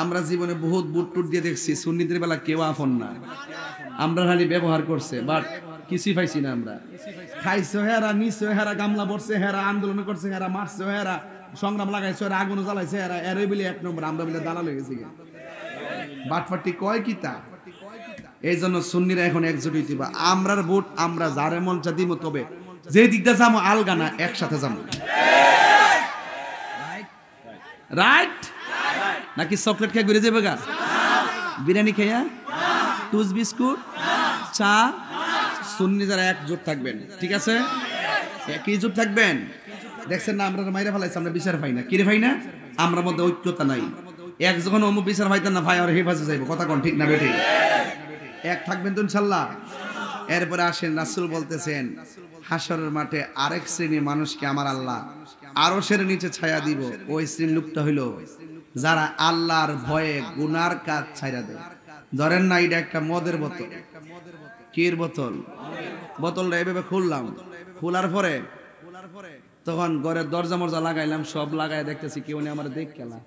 আমরা জীবনে বহুত বুট টুট দিয়ে দেখছি, সুন্নিদের বেলা কেউ আপন না, আমরা খালি ব্যবহার করছে, বাট কিছুই পাইছি না। আমরা খাইছে হেরা, নিছে হেরা, গামলা পড়ছে হেরা, আন্দোলন করছে হেরা, মারছে হেরা, সংগ্রাম লাগাইছে হেরা, আগুন জ্বালাইছে হেরা, এরই বলে 1 নম্বর, আমরা বলে দালাল হয়ে গেছি। বাটফাটি কয় কিতা। এই জন্য সুন্নিরা এখন একজোট হইতে বা আমরার ভোট আমরা যারে মন চা দিব, তবে যে দিকটা যাবো আলগা না, একসাথে যাবো। রাইট নাকি চকলেট খেয়ে ঘুরে যাবে গা, বিরিয়ানি খেয়া টুস বিস্কুট, চা, সুন্নি যারা একজোট থাকবেন, ঠিক আছে? একই জোট থাকবেন। দেখছেন না আমরা মাইরা ফেলাইছি, আমরা বিচার পাই না। কিরে পাই না? আমরা মধ্যে ঐক্যতা নাই। এক যখন অমুক বিচার পাইতেন না ভাই আর হেফাজে যাইব, কথা কোন ঠিক না বেঠিক? এক থাকবেন তো ইনশাল্লাহ। এরপরে আসেন রাসূল বলতেছেন হাশরের মাঠে আরেক শ্রেণীর মানুষকে আমার আল্লাহ আরশের নিচে ছায়া দিব। ওই শ্রেণীর লোকটা হইল যারা আল্লাহর ভয়ে গুনার কাজ ছাইরা দেয়। ধরেন না এটা একটা মদের বোতল, কির বোতল, বোতলটা এভাবে খুললাম, খোলার পরে তখন ঘরের দরজা মরজা লাগাইলাম, সব লাগাই দেখতেছি কেউ নেই আমার দেখ খেলা।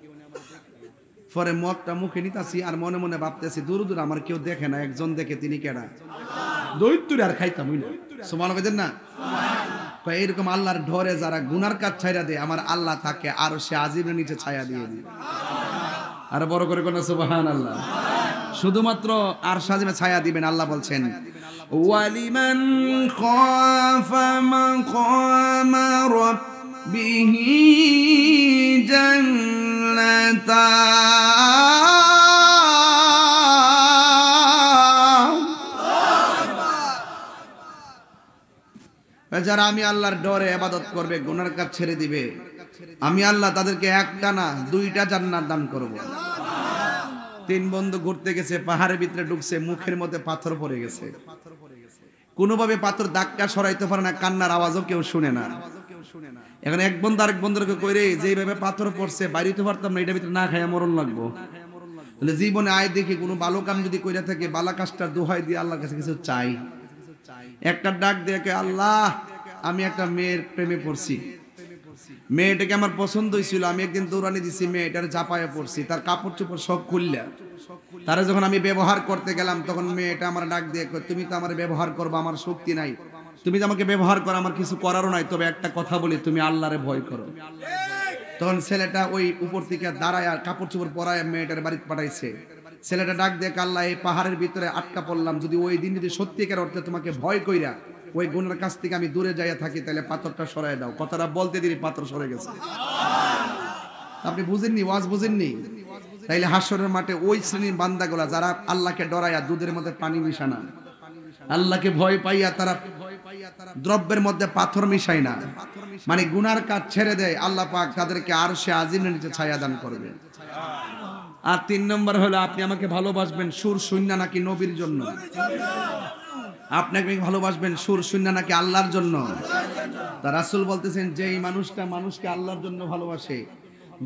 পরে মদটা মুখে নিতেছি আর মনে মনে ভাবতেছি দূর দূর আমার কেউ দেখে না, একজন দেখে তিনি কেডা, দৈত্যুরে আর খাইতাম না। সুবহানাল্লাহ না? এইরকম আল্লাহর ডরে যারা গুনার কাজ ছাইরা দেয় আমার আল্লাহ তাকে আরো সে আজিমের নিচে ছায়া দিয়ে দিবে। আর বড় করে কোন সুবহানাল্লাহ। শুধুমাত্র আর সাজিমে ছায়া দিবেন। আল্লাহ বলছেন ওয়ালিমান খাফা মাকামা রাব্বিহি জান্নাতান। যারা আমি আল্লাহর ডরে ইবাদত করবে, গুনার কাজ ছেড়ে দিবে, আমি আল্লাহ তাদেরকে একটা না দুইটা জান্নাত দান করব। তিন বন্ধু ঘুরতে গেছে, পাহাড়ের ভিতরে ঢুকছে, মুখের মধ্যে পাথর পড়ে গেছে, কোনোভাবে পাথর ধাক্কা সরাইতে পারে না, কান্নার আওয়াজও কেউ শুনে না। এখন এক বন্ধু আরেক বন্ধুকে কইরে যেভাবে পাথর পড়ছে বাইরেতে পারতাম না, এটার ভিতরে না খাইয়া মরণ লাগবো। তাহলে জীবনে আয় দেখি কোনো ভালো কাম যদি কইরা থাকে বালা কাজটার দোহাই দিয়ে আল্লাহর কাছে কিছু চাই। একটা ডাক দেখে আল্লাহ আমি একটা মেয়ের প্রেমে পড়ছি, মেয়েটাকে আমার পছন্দ হয়েছিল, আমি একদিন দৌড়ানি দিছি, মেয়েটার চাপায়া পড়ছি, তার কাপড় চোপড় সব খুললা, তারা যখন আমি ব্যবহার করতে গেলাম তখন মেয়েটা আমার ডাক দিয়ে তুমি তো আমার ব্যবহার করবা, আমার শক্তি নাই, তুমি তো আমাকে ব্যবহার করো, আমার কিছু করারও নাই, তবে একটা কথা বলি তুমি আল্লাহরে ভয় করো। তখন ছেলেটা ওই উপর থেকে দাঁড়ায় আর কাপড় চোপড় পরায় মেয়েটার বাড়িতে পাঠাইছে। ছেলেটা ডাক দিয়ে আল্লাহ এই পাহাড়ের ভিতরে আটকা পড়লাম, যদি ওই দিন যদি সত্যিকার অর্থে তোমাকে ভয় কইরা ওই গুনার কাছ থেকে আমি দূরে যাইয়া থাকি তাহলে পাথরটা সরাই দাও। কথাটা বলতে দিই পাথর সরে গেছে। আপনি বুঝেননি, ওয়াজ বুঝেননি? তাইলে হাশরের মাঠে ওই শ্রেণীর বান্দাগুলা যারা আল্লাহকে ডরাইয়া দুধের মধ্যে পানি মিশানা, আল্লাহকে ভয় পাইয়া তারা দ্রব্যের মধ্যে পাথর মিশায় না, মানে গুনার কাজ ছেড়ে দেয়, আল্লাহ পাক তাদেরকে আরশে আজিমের নিচে ছায়া দান করবে। আর তিন নম্বর হলো আপনি আমাকে ভালোবাসবেন সুর শূন্য নাকি নবীর জন্য? আপনাকে ভালোবাসবেন সুর শূন্য নাকি আল্লাহর জন্য? তা রাসূল বলতেছেন যেই মানুষটা মানুষকে আল্লাহর জন্য ভালোবাসে,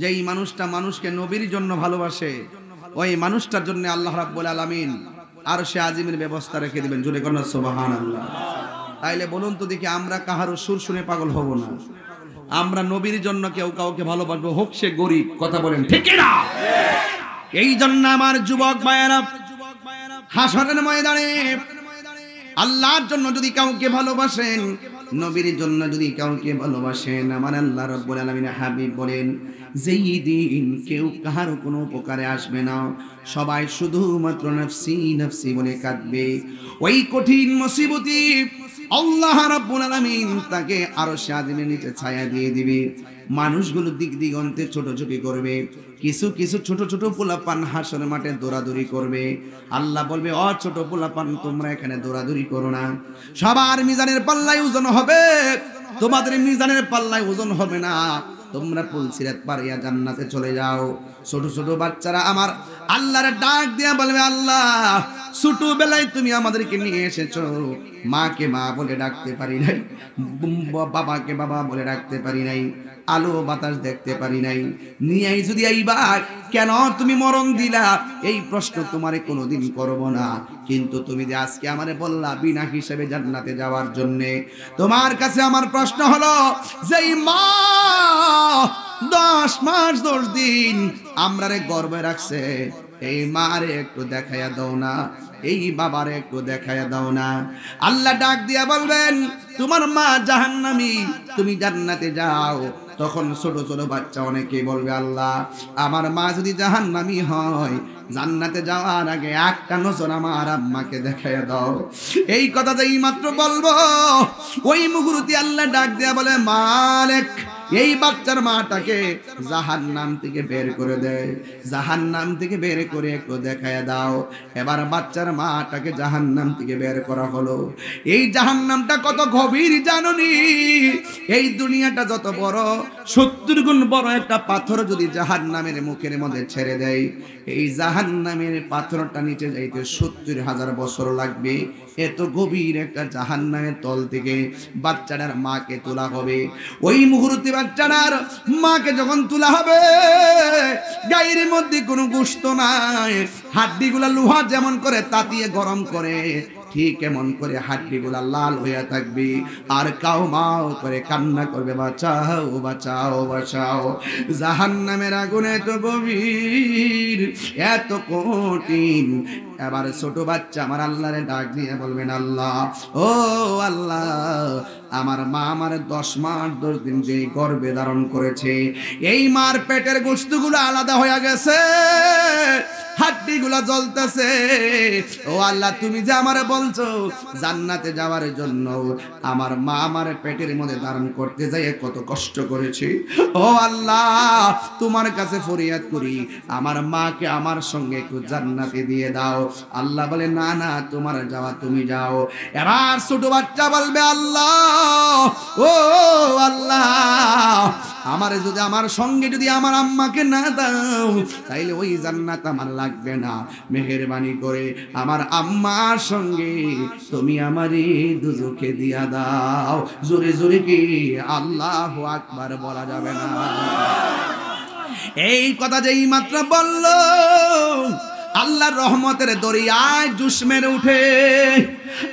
যেই মানুষটা মানুষকে নবীর জন্য ভালোবাসে, ওই মানুষটার জন্য আল্লাহ রাব্বুল আলামিন আরশে আজিমের ব্যবস্থা রেখে দিবেন। জোরে করুন সুবহানাল্লাহ। তাইলে বলুন তো দেখি আমরা কাহারও সুর শুনে পাগল হব না? আমরা নবীর জন্য কেউ কাউকে ভালোবাসবো, হোক সে গরিব। কথা বলেন ঠিক না? এই জন্য আমার যুবক ভাইয়েরা হাশরের ময়দানে আল্লাহর জন্য যদি কাউকে ভালোবাসেন, নবীর জন্য যদি কাউকে ভালোবাসেন, আমার আল্লাহ রাব্বুল আলামিন হাবিব বলেন যেই দিন কেউ কাহার কোনো উপকারে আসবে না, সবাই শুধুমাত্র নফসি নফসি বলে কাঁদবে, ওই কঠিন মুসিবতে আল্লাহ রাব্বুল আলামিন তাকে আরশে আজিমের নিচে ছায়া দিয়ে দিবে। মানুষগুলো দিক দিগন্তে ছোটাছুটি করবে, কিছু কিছু ছোট ছোট পোলাপান হাশরের মাঠে দৌড়াদৌড়ি করবে। আল্লাহ বলবে ও ছোট পোলাপান তোমরা এখানে দৌড়াদৌড়ি করো না, সবার মিজানের পাল্লায় ওজন হবে, তোমাদের মিজানের পাল্লায় ওজন হবে না, তোমরা পুলসিরাত পারিয়া জান্নাতে চলে যাও। ছোট ছোট বাচ্চারা আমার আল্লাহর ডাক দিয়া বলবে আল্লাহ ছোটবেলায় তুমি আমাদেরকে নিয়ে এসেছো, মাকে মা বলে ডাকতে পারি নাই, বাবাকে বাবা বলে ডাকতে পারি নাই, আলো বাতাস দেখতে পারি নাই, নিয়ে যদি এইবার কেন তুমি মরণ দিলা, এই প্রশ্ন তোমারে কোনোদিন করব না। কিন্তু তুমি যে আজকে আমারে বললা বিনা হিসেবে জান্নাতে যাওয়ার জন্য, তোমার কাছে আমার প্রশ্ন হলো যেই মা 10 মাস 10 দিন আমরারে গর্বে রাখছে, এই মারে একটু দেখাইয়া দাও না, এই বাবারে একটু দেখাইয়া দাও না। আল্লাহ ডাক দিয়া বলবেন তোমার মা জাহান্নামী, তুমি জান্নাতে যাও। তখন ছোট ছোট বাচ্চা অনেকেই বলবে আল্লাহ আমার মা যদি জাহান্নামী হয়, জান্নাতে যাওয়ার আগে একটা নজর আমার আম্মাকে দেখাইয়া দাও। এই কথাটা এই মাত্র বলবো, ওই মুহূর্তে আল্লাহ ডাক দিয়া বলে মালিক এই বাচ্চার মাটাকে জাহান্নাম থেকে বের করে দেয়। জাহান্নাম থেকে বের করে একটু দেখায় দাও। এবার বাচ্চার মাটাকে জাহান্নাম থেকে বের করা হলো। এই জাহান্নামটা কত গভীর জানোনি? এই দুনিয়াটা যত বড়, 70 গুণ বড় একটা পাথর যদি জাহান্নামের মুখের মধ্যে ছেড়ে দেয়, এই জাহান্নামের পাথরটা নিচে যাইতে 70,000 বছর লাগবে। এত গভীর একটা জাহান্নামের তল থেকে বাচ্চাটার মাকে তোলা হবে। ওই মুহূর্তে বাচ্চাটার মাকে যখন তোলা হবে, গায়ের মধ্যে কোনো গোশত নাই, হাড্ডিগুলা লোহা যেমন করে তাতিয়ে গরম করে ঠিক এমন করে হাড্ডিগুলা লাল হইয়া থাকবে, আর কাউ মাও করে কান্না করবে, বাঁচাও বাঁচাও বাঁচাও। জাহান্নামের আগুন এত গভীর, এত কঠিন। এবার ছোট বাচ্চা আমার আল্লাহরে ডাক দিয়ে বলবেন, আল্লাহ ও আল্লাহ, আমার মা আমার 10 মাস 10 দিন যে গর্ভে ধারণ করেছে, এই মার পেটের গোশতগুলো আলাদা হয়ে গেছে, হাড্ডিগুলা জ্বলতেছে। ও আল্লাহ, তুমি যে আমারে বলছো জান্নাতে যাওয়ার জন্য, আমার মা আমার পেটের মধ্যে ধারণ করতে যাই কত কষ্ট করেছে। ও আল্লাহ, তোমার কাছে ফরিয়াদ করি, আমার মাকে আমার সঙ্গে একটু জান্নাতে দিয়ে দাও। আল্লাহ বলে, না না, তোমার যাওয়া তুমি যাও। এবার ছোট বাচ্চা বলবে, আল্লাহ ও আল্লাহ, আমার যদি আমার সঙ্গে যদি আমার আম্মাকে না দাও, তাইলে ওই জান্নাত আমার লাগবে না। মেহেরবানি করে আমার আম্মার সঙ্গে তুমি আমারে দুজকে দিয়া দাও। জোরে জোরে কি আল্লাহু আকবার বলা যাবে না? এই কথা যেই মাত্র বলল, আল্লাহর রহমতের দরিয়ায় জুস মেরে উঠে।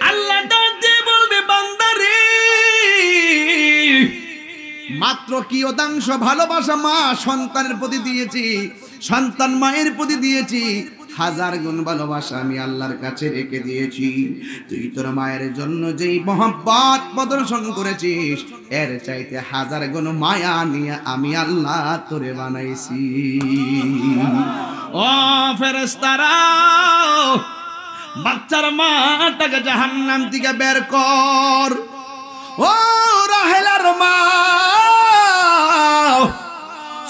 আল্লাহ ডাকে বলবে, বান্দারে, মাত্র কি অদাংশ ভালোবাসা মা সন্তানের প্রতি দিয়েছি, সন্তান মায়ের প্রতি দিয়েছি, 1000 গুণ ভালোবাসা আমি আল্লাহর কাছে রেখে দিয়েছি। তুই তোর মায়ের জন্য যেই মহব্বত প্রদর্শন করেছিস, এর চাইতে 1000 গুণ মায়া নিয়ে আমি আল্লাহ তোরে বানাইছি। ও ফেরেশতারা, বাচ্চার মাটাকে জাহান্নাম থেকে বের কর। ও রাহেলার মা,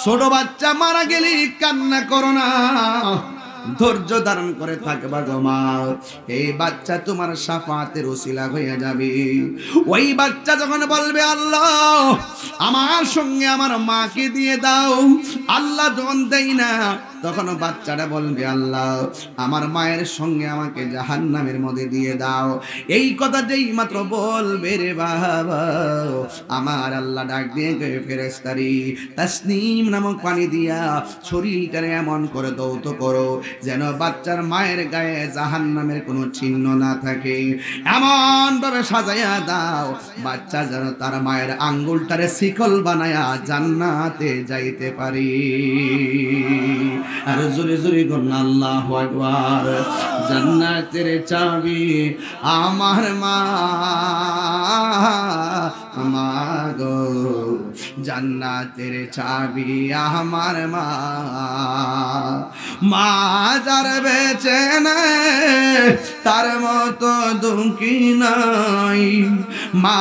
ছোট বাচ্চা মারা গেলে কান্না করো না, ধৈর্য ধারণ করে থাকবা গো মা। এই বাচ্চা তোমার শাফাতের ওসিলা হয়ে যাবে। ওই বাচ্চা যখন বলবে, আল্লাহ আমার সঙ্গে আমার মাকে দিয়ে দাও, আল্লাহ যখন দেয় না, তখন বাচ্চাটা বলবে, আল্লাহ আমার মায়ের সঙ্গে আমাকে জাহান্নামের মধ্যে দিয়ে দাও। এই কথা যেই মাত্র বলবে রে বাবা, আমার আল্লাহ ডাক দিয়ে ফেরেশতারি তাসনিম নামক পানি দিয়া শরীরটারে এমন করে দৌত করো যেন বাচ্চার মায়ের গায়ে জাহান্নামের কোনো চিহ্ন না থাকে। এমন ভাবে সাজাইয়া দাও, বাচ্চা যেন তার মায়ের আঙ্গুলটারে শিকল বানায়া জান্নাতে যাইতে পারি। আর জোরে জোরে করুন আল্লাহু আকবার। জান্নাতের চাবি আমার মা, গো জান্নাতের চাবি আমার মা। মা যার বেঁচে নেয় তার মতো দুঃখী নাই, মা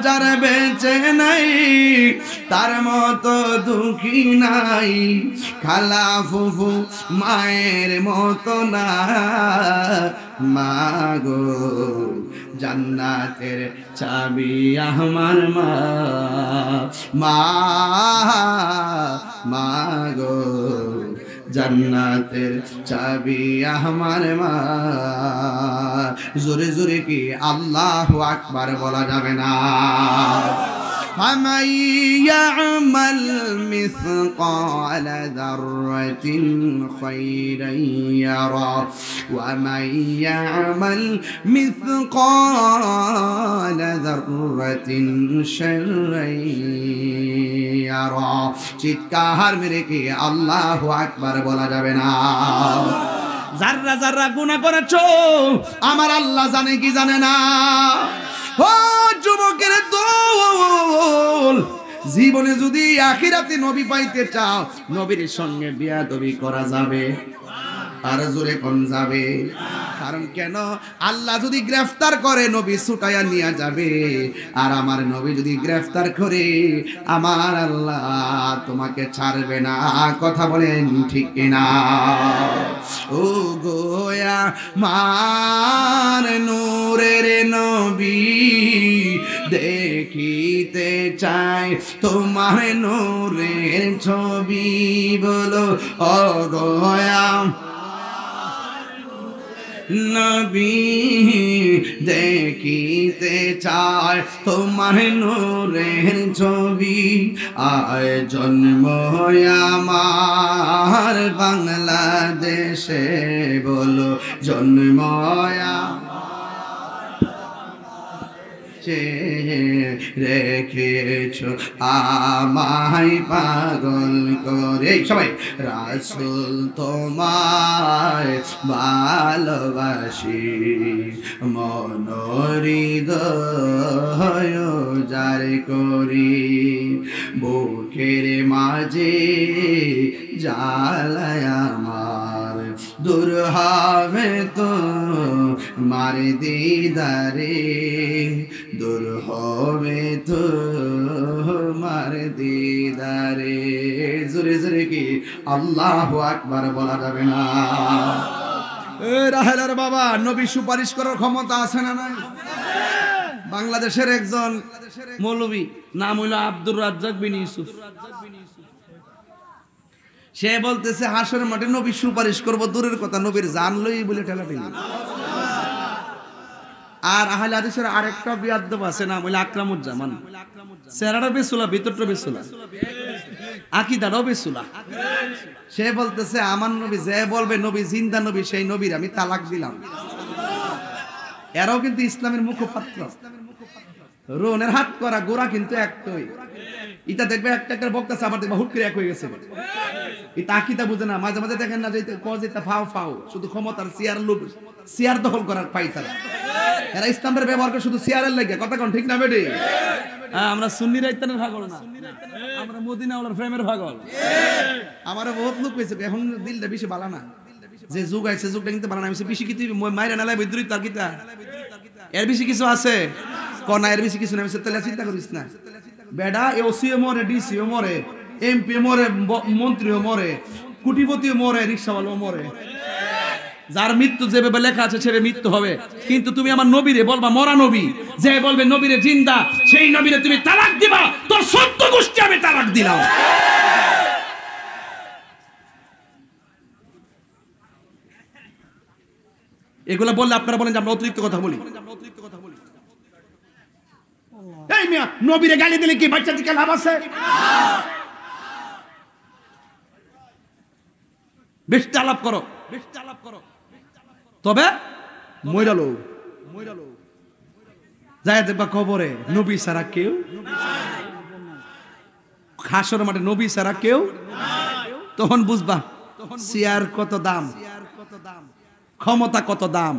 যার বেঁচে নাই তার মতো দুঃখী নাই। খালা ফুফু মায়ের মতো না, মা গো জান্নাতের চাবি আমার মা, মা গো জান্নাতের চাবি আমার মা। জোরে জোরে কি আল্লাহু আকবার বলা যাবে না? فمن يعمل مثقال ذرة خيرا يره ومن يعمل مثقال ذرة شرا يره। চিৎকার মেরে কি আল্লাহু আকবার বলা যাবে না? যারা যারা গুনাহ করেছো আমার আল্লাহ জানে কি জানে না? ও যুবকের দল, জীবনে যদি আখিরাতে নবী পাইতে চাও, নবীর সঙ্গে বিয়াদবি করা যাবে? আর জোরে কোন যাবে? কারণ কেন? আল্লাহ যদি গ্রেফতার করে নবী ছুটাইয়া নিয়ে যাবে, আর আমার নবী যদি গ্রেফতার করে আমার আল্লাহ তোমাকে ছাড়বে না। কথা বলেন ঠিক কিনা? ও গোয়া মান নূরের নবী, দেখিতে চাই তোমার নূরের ছবি। বলো ও গোয়া নবী, দেখিতে চায় তোমার নূরের ছবি। আয় জন্ম আমার বাংলাদেশে, বলো জন্ম রেখেছ আমায় পাগল করে। সবাই রাসূল তোমায় ভালোবাসি, মনোহৃদয় যার করি, বুকের মাঝে জ্বালায় আমার, দূর হবে তো মার দিদারে, দূর হবে তো মার দিদারে। জোরে জোরে কি আল্লাহু আকবার বলা যাবে না? রাহেলার বাবা, নবী সুপারিশ করার ক্ষমতা আছে না নাই? বাংলাদেশের একজন মৌলবী, নাম হইল আব্দুর রাজ্জাক বিন ইউসুফ। সে বলতেছে হাসরের মাঠে নবী সুপারিশ করব, দূরের কথা নবীর জান লই বলে ঠেলাঠেলি। আর আহলে হাদিসের আরেকটা বিয়াদ্দব আছে, নাম হইল আকরামুজ্জামান। চেহারাটা বেসুলা, ভিতরটা বেসুলা, আকীদাটাও বেসুলা। সে বলতেছে আমার নবী যে বলবে নবী জিন্দা নবী, সেই নবীর আমি তালাক দিলাম। এরাও কিন্তু ইসলামের মুখপাত্র। রোনের হাত করা গোড়া কিন্তু একটাই। এটা দেখবে একটা একটা বক্তা আবার দেখবে হুট করে এক হয়ে গেছে। এটা আকীদা বুঝে না। মাঝে মাঝে দেখেন না যে কজিতা ফাও ফাও, শুধু ক্ষমতার চেয়ার লোভ, চেয়ার দখল করার পাইতারা। এরা ইসলামের ব্যবহার করে শুধু চেয়ারের লাগে। কথা কোন ঠিক না বেডি? আমরা সুন্নিরা ইত্যানের পাগল না, আমরা মদিনা ওয়ালার প্রেমের পাগল। আমারও বহুত লোক কইছে এখন দিলটা বেশি ভালো না, যে যুগ আইছে যুগটা কিন্তু ভালো না। আমি বেশি কি তুই মাইরা নালাই বিদ্রোহী তার কিতা এর বেশি কিছু আছে কোন? এর বেশি কিছু না। আমি তাহলে চিন্তা করিস না বেডা, ওসিও মরে, ডিসিও মরে, এমপি মরে, মন্ত্রীও মরে, কোটিপতিও মরে, রিকশাওয়ালাও মরে। যার মৃত্যু যেভাবে লেখা আছে সে মৃত্যু হবে। কিন্তু তুমি আমার নবীরে বলবা মরা নবী, যে বলবে নবীরে জিন্দা, সেই নবীরে তুমি তালাক দিবা। তোর ১৪ গোষ্ঠী আমি তালাক দিলাম। এগুলা বললে আপনারা বলেন যে আমরা অতিরিক্ত কথা বলি। এই মিয়া, নবীরে গালি দিলে কি বাচ্চা দিকে লাভ আছে? বেশ আলাপ করো, বেশ আলাপ করো, তবে মইরালো যায় দেখবা কবরে নবী ছাড়া কেউ, হাসর মাঠে নবী ছাড়া কেউ। তখন বুঝবা চেয়ার কত দাম, ক্ষমতা কত দাম।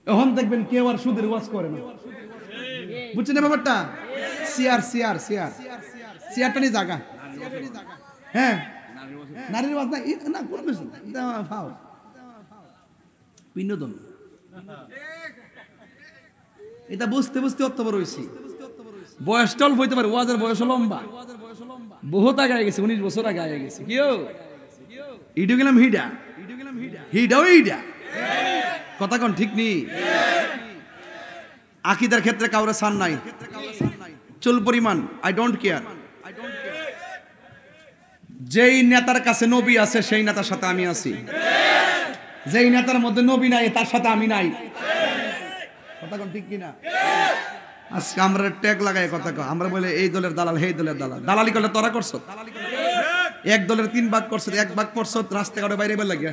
এখন দেখবেন কেউ আর সুদের ওয়াজ করে না। বুঝছেন ব্যাপারটা? চেয়ার চেয়ার চেয়ার চেয়ারটা নিয়ে জায়গা। হ্যাঁ, নারীর ওয়াজ না কোন কিছু ফাও বিনোদন। এটা বুঝতে বুঝতে অত্যাচার হয়েছি। বয়স টল হইতে পারে, ওয়াজের বয়স লম্বা, বহুত আগে গেছে, 19 বছর আগে গেছে। কিও ইডু গেলাম হিডা, হিডাও হিডা। কথা কোন ঠিক নেই? আকীদার ক্ষেত্রে কাউরে সান নাই, চুল পরিমাণ আই ডোন্ট কেয়ার। যেই নেতার কাছে নবী আছে সেই নেতার সাথে আমি আছি, যেই নেতার মধ্যে নবী নাই তার সাথে আমি নাই। কথা কোন ঠিক কিনা? আজকে আমরা ট্যাগ লাগাই কথা কয়, আমরা বলে এই দলের দালাল, এই দলের দালাল। দালালি করলে তোরা করছো, এক দলের 3 ভাগ করছো, 1 ভাগ করছো রাস্তাঘাটে বাইরে বের লাগে,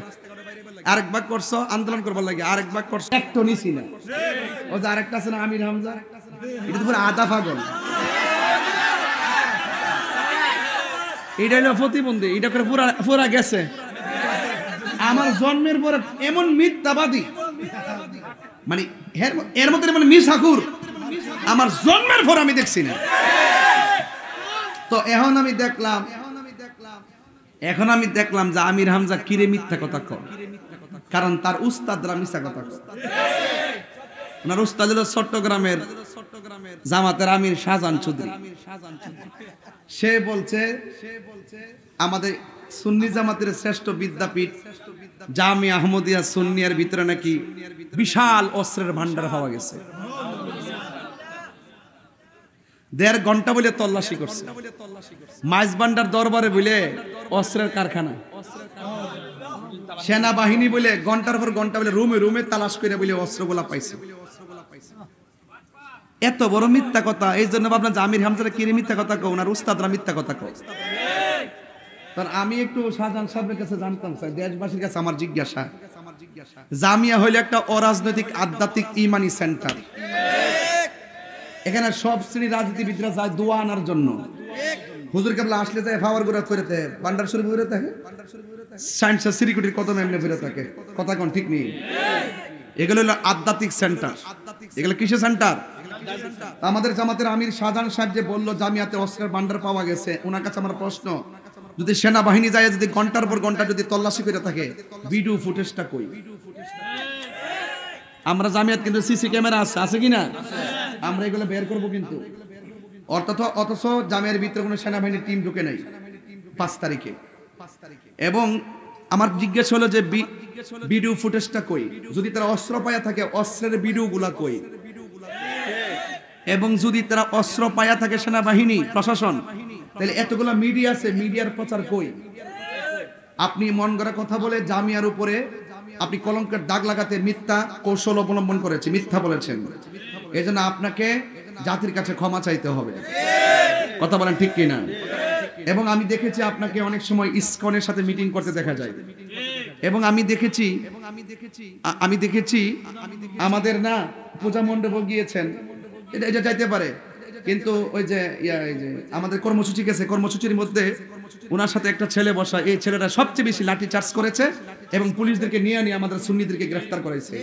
আরেক ভাগ করছো আন্দোলন করবার লাগে, আরেক ভাগ করছো একটা নিছি না। ও যে আরেকটা আছে না আমির হামজা, এটা তো পুরো আধা পাগল। এটা হলো প্রতিবন্ধী, এটা করে পুরা গেছে। আমার জন্মের পরে এমন মিথ্যাবাদী, মানে এর মধ্যে মানে মিশাকুর আমার জন্মের পর আমি দেখছি না। তো এখন আমি দেখলাম এখন আমি দেখলাম যে আমির হামজা কিরে মিথ্যা কথা কয়, কারণ তার উস্তাদরা মিথ্যা কথা কয়। ওনার উস্তাদ হলো চট্টগ্রামের জামাতের আমির শাহজাহান চৌধুরী। সে বলছে আমাদের সুন্নি জামাতের শ্রেষ্ঠ বিদ্যাপীঠ জামিয়া আহমদিয়া সুন্নিয়ার ভিতরে নাকি বিশাল অস্ত্রের ভান্ডার পাওয়া গেছে। 1.5 ঘন্টা বলে তল্লাশি করছে। মাইজ ভান্ডার দরবারে বলে অস্ত্রের কারখানা, সেনাবাহিনী বলে ঘন্টার পর ঘন্টা বলে রুমে রুমে তালাশ করে বলে অস্ত্রগুলা পাইছে। এত বড় মিথ্যা কথা। এই জন্য ভাবলাম যে আমির হামজারা কি মিথ্যা কথা কও, ওনার উস্তাদরা মিথ্যা কথা কও। কারণ আমি একটু শাহজাহান সাহেবের কাছে জানতাম চাই, দেশবাসীর কাছে আমার জিজ্ঞাসা, জামিয়া হইল একটা অরাজনৈতিক আধ্যাত্মিক ইমানি সেন্টার। এখানে সব শ্রেণীর রাজনীতিবিদরা যায় দোয়া আনার জন্য। হুজুর কেবলা আসলে যায় ফাওয়ার গুড়া ফেরতে ভান্ডার শরীফ ঘুরে থাকে, সায়েন্স সিকিউরিটির কত এমনি ফিরে থাকে। কথা কোন ঠিক নেই। এগুলো হলো আধ্যাত্মিক সেন্টার। এগুলো কিসের সেন্টার? আমাদের জামাতের আমির শাহজাহান সাহেব যে বললো জামিয়াতে অস্ত্রের ভান্ডার পাওয়া গেছে, ওনার কাছে আমার প্রশ্ন, যদি সেনাবাহিনী যায় যদি ঘন্টার পর ঘন্টা যদি তল্লাশি করে থাকে, ভিডিও ফুটেজটা কই? আমরা জামিয়াত কিন্তু সিসি ক্যামেরা আছে কিনা? আমরা এগুলো বের করবো কিন্তু। অথচ জামিয়ার ভিতরে কোনো সেনাবাহিনীর টিম ঢুকে নাই 5 তারিখে। এবং আমার জিজ্ঞেস হলো যে ভিডিও ফুটেজটা কই? যদি তারা অস্ত্র পায়া থাকে অস্ত্রের ভিডিও গুলা কই? এবং যদি তারা অস্ত্র পায়া থাকে সেনাবাহিনী প্রশাসন, তাহলে এতগুলো মিডিয়া আছে, মিডিয়ার প্রচার কই? আপনি মন গড়া কথা বলে জামিয়ার উপরে আপনি কলঙ্কের দাগ লাগাতে মিথ্যা কৌশল অবলম্বন করেছে, মিথ্যা বলেছেন। এই জন্য আপনাকে জাতির কাছে ক্ষমা চাইতে হবে। কথা বলেন ঠিক কিনা? এবং আমি দেখেছি আপনাকে অনেক সময় ইসকনের সাথে মিটিং করতে দেখা যায়। এবং আমি দেখেছি আমাদের না পূজা মণ্ডপে গিয়েছেন, এটা যাইতে পারে, কিন্তু ওই যে আমাদের কর্মসূচি গেছে, কর্মসূচির মধ্যে ওনার সাথে একটা ছেলে বসা, এই ছেলেটা সবচেয়ে বেশি লাঠি চার্জ করেছে এবং পুলিশদেরকে নিয়ে আমাদের সুন্নিদেরকে গ্রেফতার করেছে।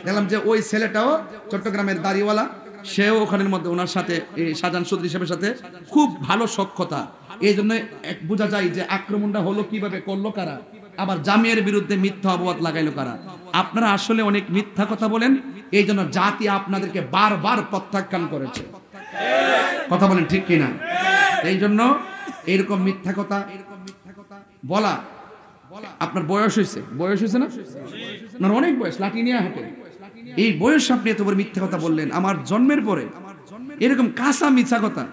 দেখলাম যে ওই ছেলেটাও চট্টগ্রামের দাড়িওয়ালা, সেও ওখানের মধ্যে ওনার সাথে শাহজাহান চৌধুরী সাহেবের সাথে খুব ভালো সখ্যতা। এই জন্য বোঝা যায় যে আক্রমণটা হলো কিভাবে, করলো কারা, আবার জামিয়ার বিরুদ্ধে মিথ্যা অপবাদ লাগাইলো কারা। আপনারা আসলে অনেক মিথ্যা কথা বলেন, এই জন্য জাতি আপনাদেরকে বারবার প্রত্যাখ্যান করেছে। কথা বলেন ঠিক কিনা? এই জন্য এরকম মিথ্যা কথা বলা। আপনার বয়স হয়েছে না? আপনার অনেক বয়স, লাঠি নিয়ে হাঁটে, এই বয়স আপনি এত বড় মিথ্যা কথা বললেন। আমার জন্মের পরে এরকম কাঁচা মিথ্যা কথা,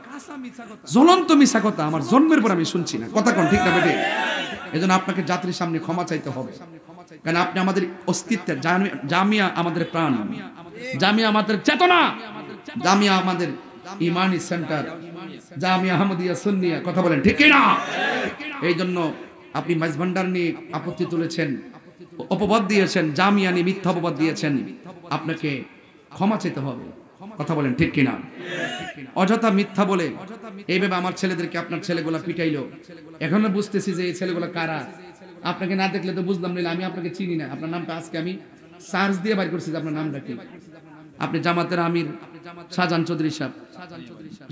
জ্বলন্ত মিথ্যা কথা আমার জন্মের পর আমি শুনছি না। কথা কোন ঠিক না বেটে? এজন্য আপনাকে জাতির সামনে ক্ষমা চাইতে হবে, কারণ আপনি আমাদের অস্তিত্বের, জামিয়া আমাদের প্রাণ, জামিয়া আমাদের চেতনা, জামিয়া আমাদের ইমানি সেন্টার, জামিয়া আহমদিয়া সুন্নিয়া। কথা বলেন ঠিক না? এই জন্য আপনি মাইজ ভান্ডার নিয়ে আপত্তি তুলেছেন, অপবাদ দিয়েছেন, জামিয়া নিয়ে মিথ্যা অপবাদ দিয়েছেন, আপনাকে ক্ষমা চাইতে হবে। কথা বলেন ঠিক কিনা? অযথা মিথ্যা বলে এইভাবে আমার ছেলেদেরকে আপনার ছেলেগুলা পিটাইলো। এখনো বুঝতেছি যে এই ছেলেগুলা কারা। আপনাকে না দেখলে তো বুঝলাম না, আমি আপনাকে চিনি না। আপনার নামটা আজকে আমি সার্চ দিয়ে বাইর করছি যে আপনার নামটা কি। আপনি জামাতের আমির শাহজাহান চৌধুরী সাহেব,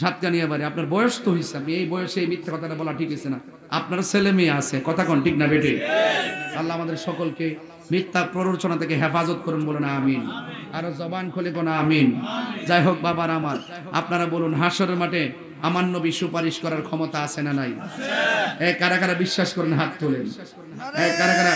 সাতকানিয়া বাড়ি। আপনার বয়স তো হয়েছে, আমি এই বয়সে এই মিথ্যা কথাটা বলা ঠিক আছে না। আপনার ছেলে মেয়ে আছে, কথা কোন ঠিক না বেটে? আল্লাহ আমাদের সকলকে মিথ্যা প্ররোচনা থেকে হেফাজত করুন, বলুন আমিন। আরো জবান খুলে কোন আমিন। যাই হোক বাবার আমার, আপনারা বলুন হাসরের মাঠে আমার নবী সুপারিশ করার ক্ষমতা আছে না নাই? কারা কারা বিশ্বাস করেন হাত তোলেন। কারা কারা